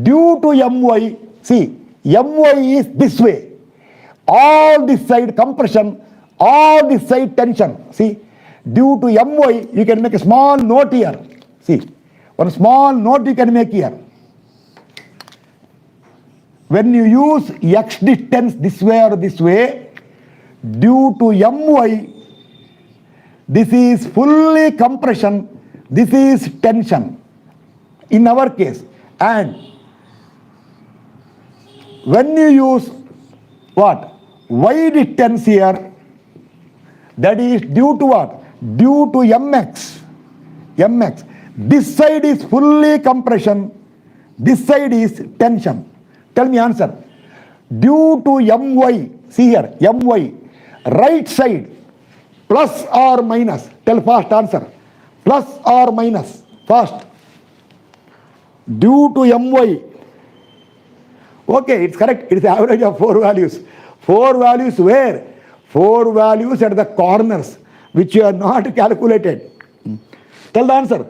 due to My, see, My is this way. All this side compression, all this side tension. See, due to My, you can make a small note here. See, one small note you can make here. When you use X distance this way or this way, due to My, this is fully compression, this is tension in our case. And when you use what? Y distance here, that is due to what? Due to Mx. Mx. This side is fully compression, this side is tension. Tell me answer. Due to My, see here, My, right side, plus or minus. Tell fast answer. Plus or minus, fast. Due to My. Okay, it's correct. It is the average of 4 values. 4 values where? 4 values at the corners, which you have not calculated. Tell the answer.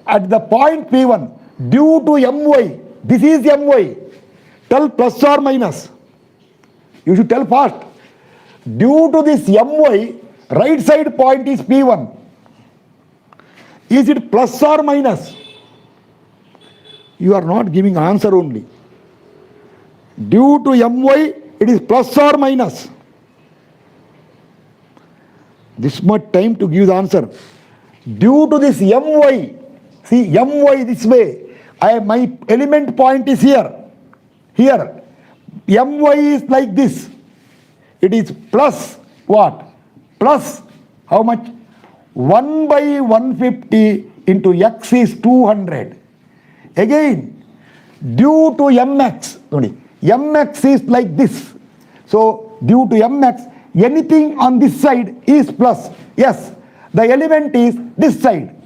At the point P1, due to My, this is My. Tell plus or minus. You should tell fast. Due to this my, right side point is P1. Is it plus or minus? You are not giving answer only. Due to my, it is plus or minus. This much time to give the answer. Due to this my, see my this way, my element point is here. Here, my is like this. It is plus what? Plus how much? 1 by 150 into x is 200. Again, due to mx, mx is like this. So due to mx, anything on this side is plus. Yes, the element is this side.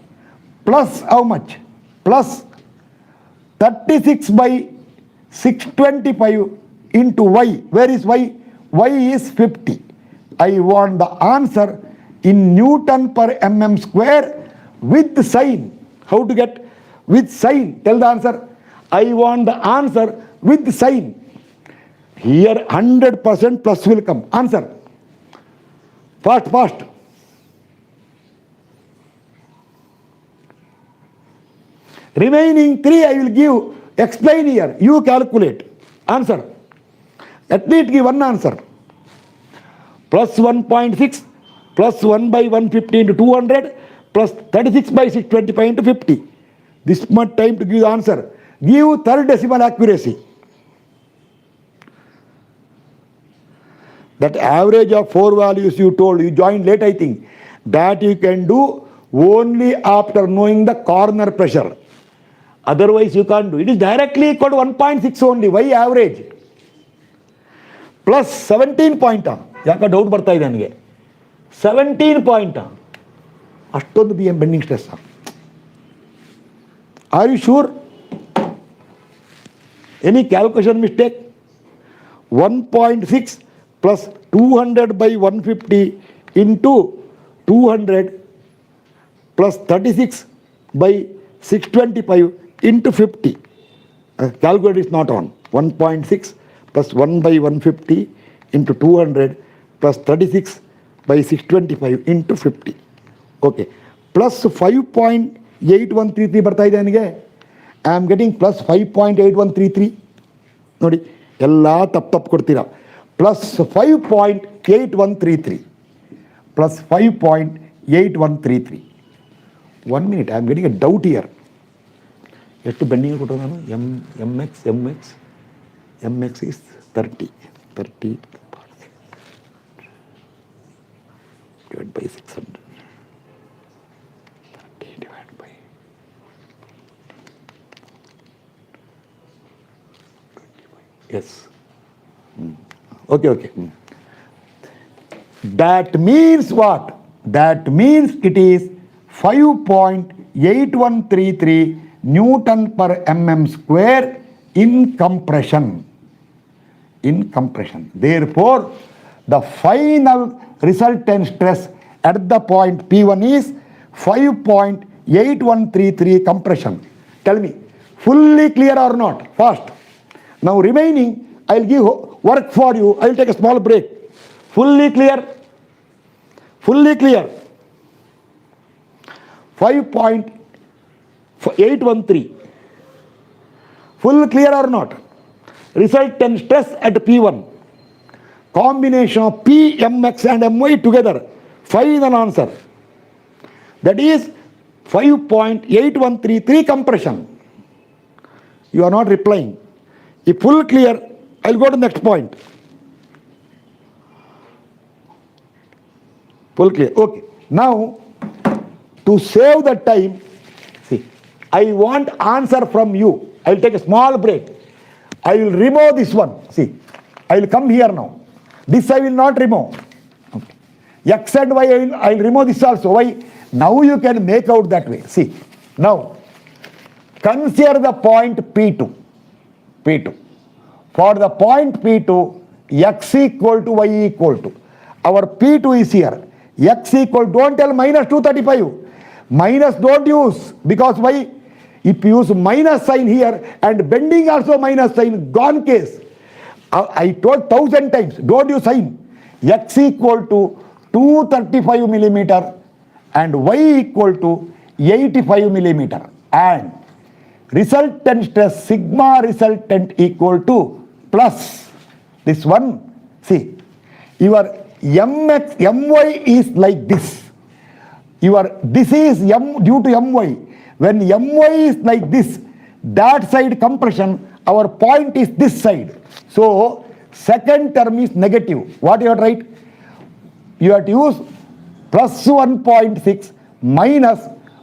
Plus how much? Plus 36 by 625 into y. Where is y? Y is 50. I want the answer in Newton per mm square with the sign. How to get? With sign. Tell the answer. I want the answer with the sign. Here 100% plus will come. Answer. Fast, fast. Remaining 3 I will give. Explain here. You calculate. Answer. At least give one answer. Plus 1.6 plus 1 by 150 into 200 plus 36 by 625 into 50. This much time to give the answer. Give third decimal accuracy. That average of 4 values you told, you joined late I think, that you can do only after knowing the corner pressure. Otherwise you can't do. It is directly equal to 1.6 only. Why average? Plus 17 point. ಯಾಕೆ doubt ಬರ್ತಾ ಇದೆ ನನಗೆ. 17 point. ಅಷ್ಟೊಂದು B M bending stress. Are you sure? Any calculation mistake? 1.6 plus 200 by 150 into 200 plus 36 by 625 into 50. Calculator is not on. 1.6 plus 1 by 150 into 200 plus 36 by 625 into 50. Okay. Plus 5.8133 ಬರ್ತಾ ಇದೆ ನನಗೆ. I am getting plus 5.8133. ನೋಡಿ ಎಲ್ಲ ತಪ್ಪು ಕೊಡ್ತೀರಾ. Plus 5.8133. Plus 5.8133. 1 minute. I am getting a doubt here. ಎಷ್ಟು bending ಕೊಟ್ಟರು ನಾನು? mx is 30 divided by 600. 30 divided by 25. Yes. Okay. That means what? That means it is 5.8133 Newton per mm square in compression. Therefore, the final resultant stress at the point P1 is 5.8133 compression. Tell me, fully clear or not? Fast. Now remaining, I'll give work for you. I'll take a small break. Fully clear? 5.813. Full clear or not? Resultant stress at P1. Combination of P, mx and my together. Final answer. That is 5.8133 compression. You are not replying. If full clear, I'll go to the next point. Full clear. Okay. Now, to save the time, see, I want answer from you. I'll take a small break. I will remove this one. See, I will come here now. This I will not remove. Okay. X and Y, I will remove this also. Why? Now you can make out that way. See, now, consider the point P2. For the point P2, X equal to Y equal to. Our P2 is here. X equal, don't tell minus 235. Minus don't use, because why? If you use minus sign here and bending also minus sign, gone case. I told 1000 times, don't use sign. X equal to 235 millimeter and Y equal to 85 millimeter, and resultant stress sigma resultant equal to plus this one. See, your my is like this. This is m due to my. When my is like this, that side compression, our point is this side. So second term is negative. What you have to write? You have to use plus 1.6 minus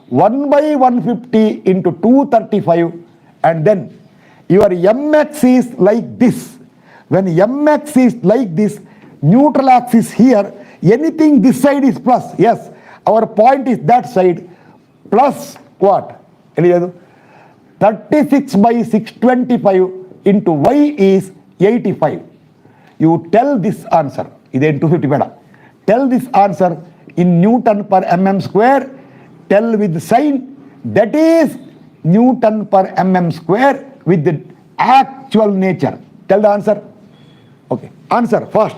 1 by 150 into 235, and then your mx is like this. When mx is like this, neutral axis here, anything this side is plus. Yes, our point is that side, plus what? 36 by 625 into y is 85. You tell this answer. This 250 beda. Tell this answer in Newton per mm square. Tell with sign. That is Newton per mm square with the actual nature. Tell the answer. Okay. Answer first.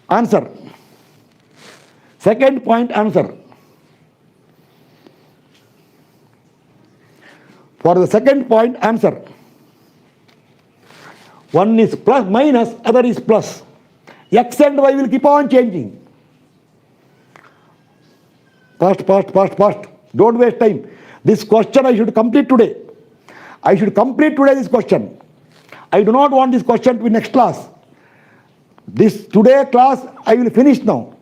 Answer. Second point, answer. For the second point, answer. One is plus minus, other is plus. X and Y will keep on changing. Fast. Don't waste time. This question I should complete today. This question. I do not want this question to be next class. This today class I will finish now.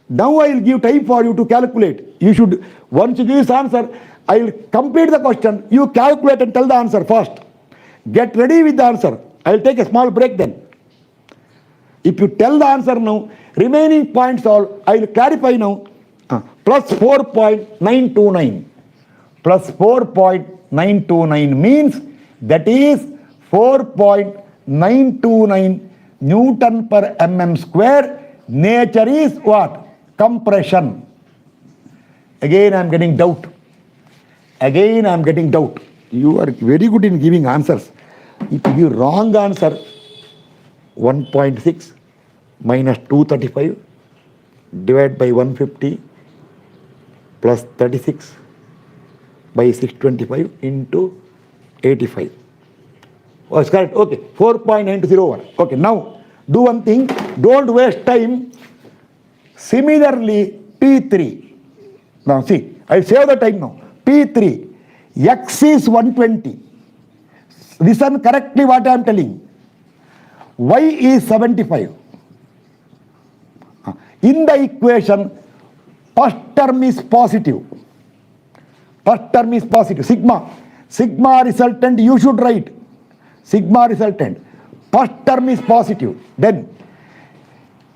Now I will give time for you to calculate. You should, once you give this answer, I will complete the question. You calculate and tell the answer first. Get ready with the answer. I will take a small break then. If you tell the answer now, remaining points all, I will clarify now. Plus 4.929. Plus 4.929 means that is 4.929 Newton per mm square. Nature is what? Compression. Again I am getting doubt. You are very good in giving answers. If you give wrong answer, 1.6 minus 235 divided by 150 plus 36 by 625 into 85. Oh, it's correct. Okay, 4.901. Okay, now do one thing. Don't waste time. Similarly, P3. Now see, I'll save the time now. P3. X is 120. Listen correctly what I am telling. Y is 75. In the equation, first term is positive. Sigma resultant you should write. Sigma resultant. First term is positive. Then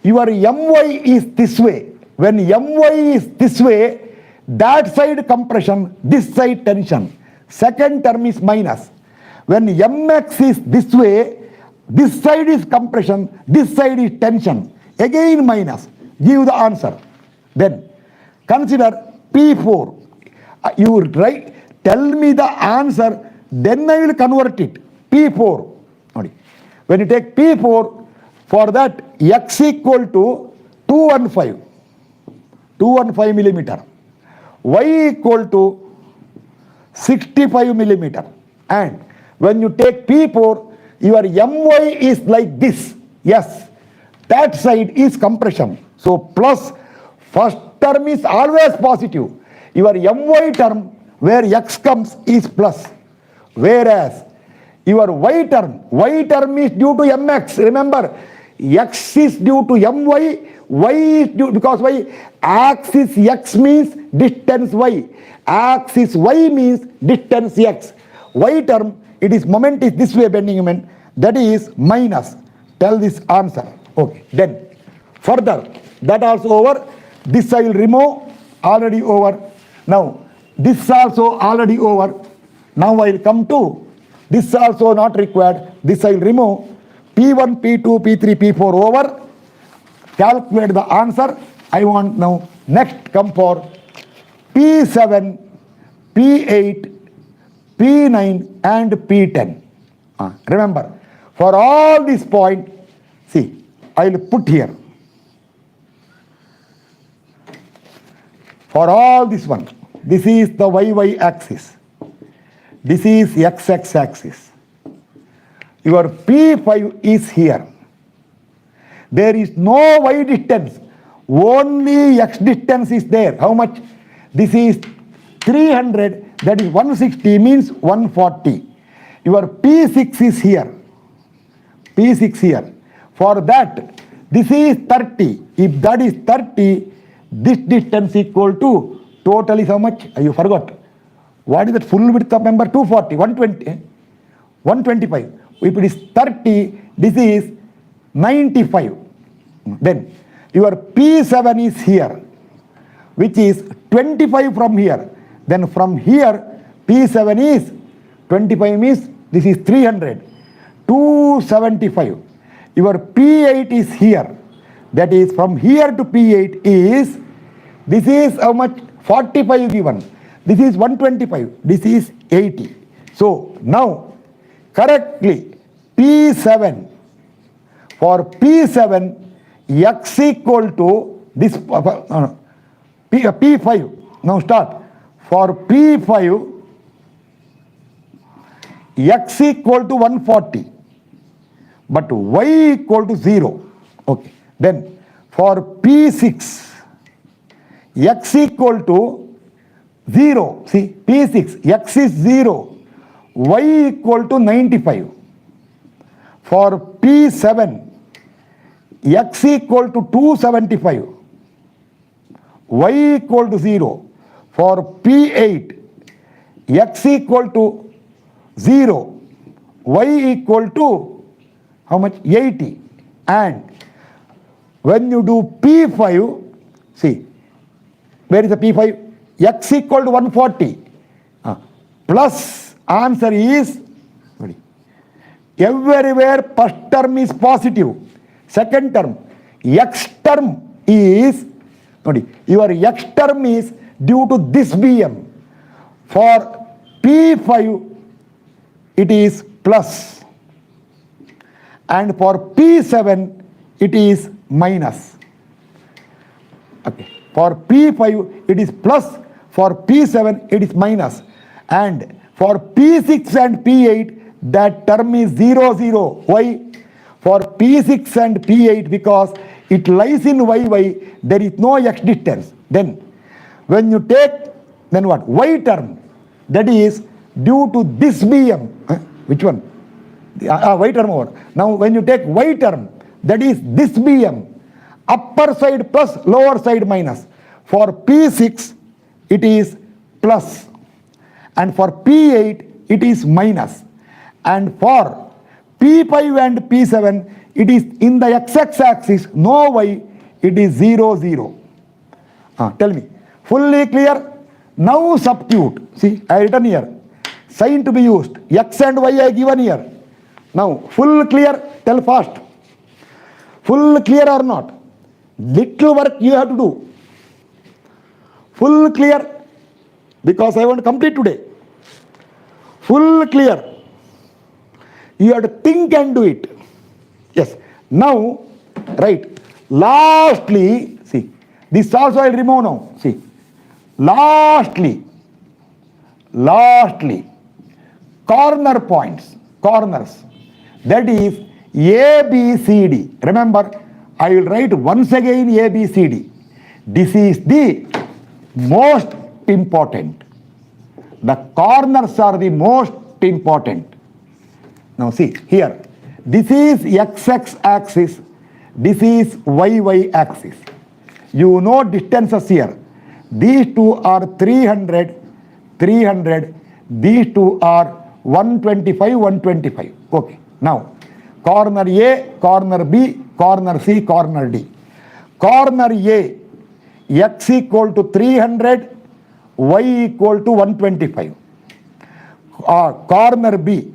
your my is this way. When my is this way, that side compression, this side tension. Second term is minus. When mx is this way, this side is compression, this side is tension. Again minus. Give the answer. Then consider P4. You write, tell me the answer, then I will convert it. P4. When you take P4, for that x equal to 215 millimeter. Y equal to 65 millimeter. And when you take P4, your my is like this. Yes, that side is compression. So plus first term is always positive. Your my term where x comes is plus. Whereas your y term is due to mx. Remember, x is due to my, y is due, because y axis x means distance y, axis y means distance x. Y term, it is moment is this way bending moment, that is minus. Tell this answer. Okay, then further, that also over. This I will remove, already over. Now this also already over. Now I will come to this also not required. This I will remove. P1, P2, P3, P4 over. Calculate the answer. I want now next come for P7, P8, P9 and P10. Remember, For all this point, see, I will put here. For all this one, this is the y axis. This is x axis. Your P5 is here. There is no y distance. Only x distance is there. How much? This is 300. That is 160 means 140. Your P6 is here. P6 here. For that, this is 30. If that is 30, this distance equal to total is how much? You forgot. What is that full width of member? 240, 120, 125. If it is 30, this is 95. Then your P7 is here, which is 25 from here. Then from here, P7 is 25 means this is 300. 275. Your P8 is here. That is from here to P8 is, this is how much? 45 given. This is 125. This is 80. So now correctly P7, for P7 x equal to this P5. Now start. For P5 x equal to 140 but y equal to 0. Okay. Then for P6 x equal to 0. See, P6 x is 0, y equal to 95. For P7 x equal to 275, y equal to 0. For P8 x equal to 0, y equal to how much? 80. And when you do P5, see, where is the P5? X equal to 140. Plus answer is, everywhere first term is positive. Second term, x term is, your x term is due to this BM. For P5, it is plus. And for P7, it is minus. Okay. For P5, it is plus. For P7, it is minus. And for P6 and P8, that term is 0, 0. Why? For P6 and P8, because it lies in y, there is no x distance. Then, when you take, then what? Y term, that is due to this BM. Which one? Y term over. Now, when you take y term, that is this BM. Upper side plus, lower side minus. For P6, it is plus. And for P8, it is minus. And for P5 and P7, it is in the x-axis, no y, it is 0, 0. Tell me, fully clear? Now substitute. See, I written here. Sign to be used. X and y I given here. Now, full clear? Tell fast. Full clear or not? Little work you have to do. Full clear? Because I want to complete today. Full clear. You have to think and do it. Yes. Now, right. Lastly, see, this also I will remove now. See, lastly, corner points, corners. That is A, B, C, D. Remember, I will write once again A, B, C, D. This is the most important. The corners are the most important. Now see here, this is x axis, this is y axis. You know distances here. These two are 300, 300. These two are 125, 125. Okay. Now, corner A, corner B, corner C, corner D. Corner A, x equal to 300, y equal to 125. Corner B,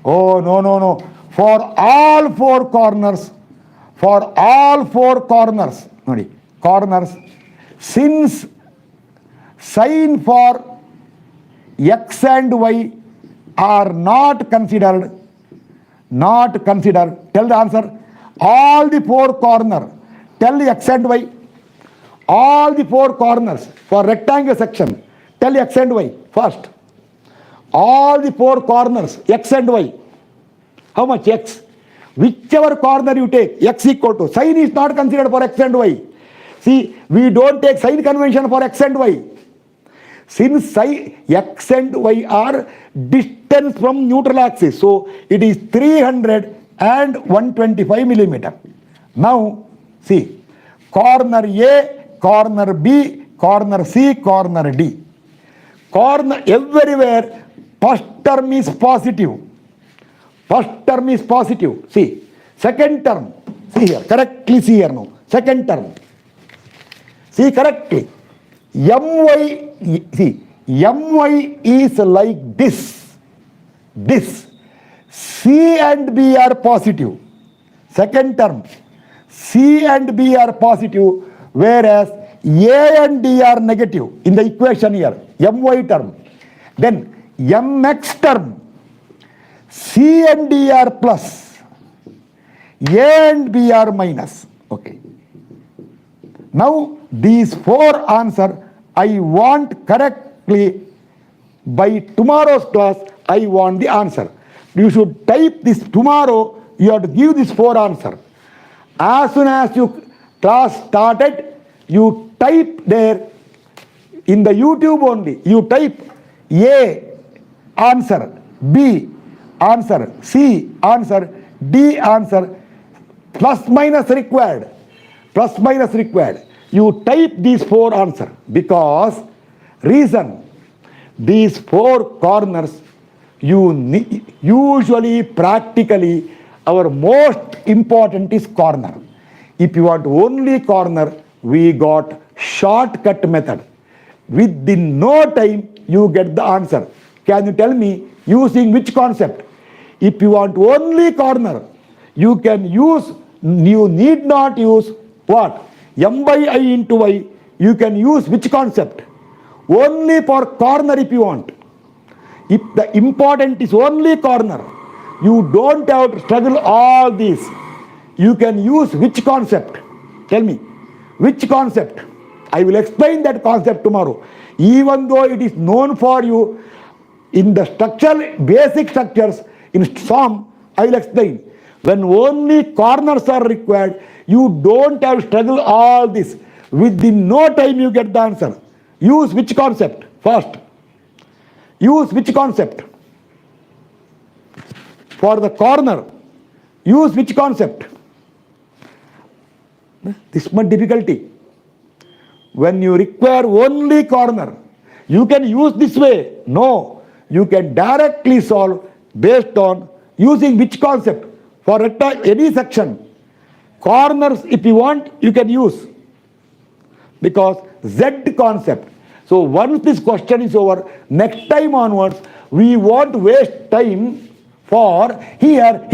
oh no. For all four corners, corners, since sign for x and y are not considered, not consider. Tell the answer. All the four corners. Tell x and y. All the four corners for rectangle section. Tell x and y first. All the four corners, x and y. How much x? Whichever corner you take, x equal to. Sign is not considered for x and y. See, we don't take sign convention for x and y. Since x and y are distance from neutral axis, so it is 300 and 125 millimeter. Now, see, corner A, corner B, corner C, corner D. Corner everywhere, first term is positive. First term is positive. See, second term, see here, correctly see here now. Second term. See correctly. My, see, My is like this. This. C and B are positive. Second term. C and B are positive, whereas A and D are negative in the equation here. My term. Then Mx term. C and D are plus. A and B are minus. Okay. Now these four answers I want correctly. By tomorrow's class I want the answer. You should type this tomorrow. You have to give this four answer. As soon as you class started, you type there in the YouTube only. You type A answer, B answer, C answer, D answer, plus minus required. Plus minus required. You type these four answers because reason these four corners usually practically our most important is corner. If you want only corner, we got shortcut method. Within no time you get the answer. Can you tell me using which concept? If you want only corner, you need not use what? M by I into y. You can use which concept? Only for corner if you want. If the important is only corner, you don't have to struggle all these. You can use which concept? Tell me. Which concept? I will explain that concept tomorrow. Even though it is known for you in the structure, basic structures in SOM, I will explain. When only corners are required, you don't have to struggle all this. Within no time you get the answer. Use which concept? First. Use which concept? For the corner, use which concept? This much difficulty. When you require only corner, you can use this way. No, you can directly solve based on using which concept? For any section. Corners, if you want, you can use. Because Z concept. So once this question is over, next time onwards, we won't waste time for here.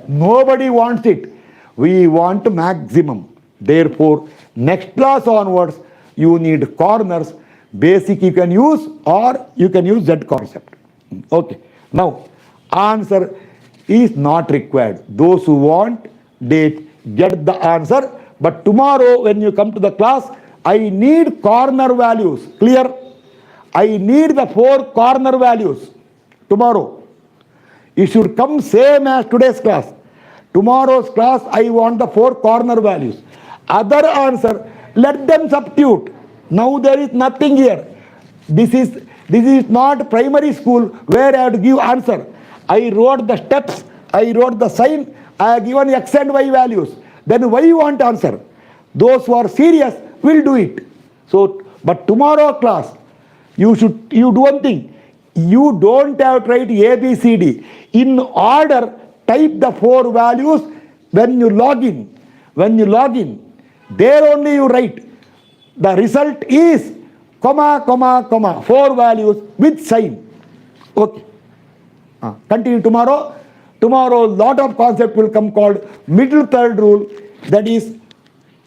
Nobody wants it. We want maximum. Therefore, next class onwards, you need corners. Basic you can use or you can use Z concept. Okay. Now, answer is not required. Those who want, they get the answer. But tomorrow when you come to the class, I need corner values. Clear? I need the four corner values. Tomorrow. It should come same as today's class. Tomorrow's class, I want the four corner values. Other answer, let them substitute. Now there is nothing here. This is not primary school where I have to give answer. I wrote the steps, I wrote the sign, I have given x and y values. Then why you want answer? Those who are serious will do it. So, but tomorrow class, you do one thing. You don't have to write A, B, C, D. In order, type the four values when you log in. When you log in, there only you write. The result is comma, comma, comma, four values with sign. Okay. Continue tomorrow. Tomorrow, lot of concept will come called middle third rule. That is,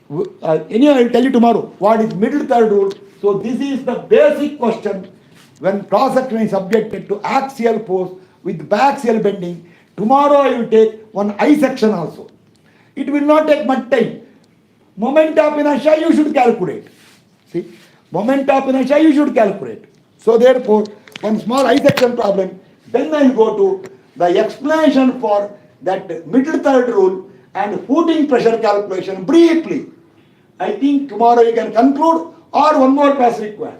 anyway, I will tell you tomorrow what is middle third rule. So this is the basic question when cross-section is subjected to axial force with biaxial bending. Tomorrow I will take one I section also. It will not take much time. Moment of inertia you should calculate. See, moment of inertia you should calculate. So therefore, one small I section problem, then I will go to the explanation for that middle third rule and footing pressure calculation briefly. I think tomorrow you can conclude or one more class required.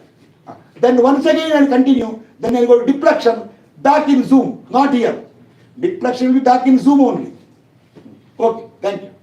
Then once again I will continue, then I will go to deflection back in Zoom, not here. Deflection will be back in Zoom only. Okay, thank you.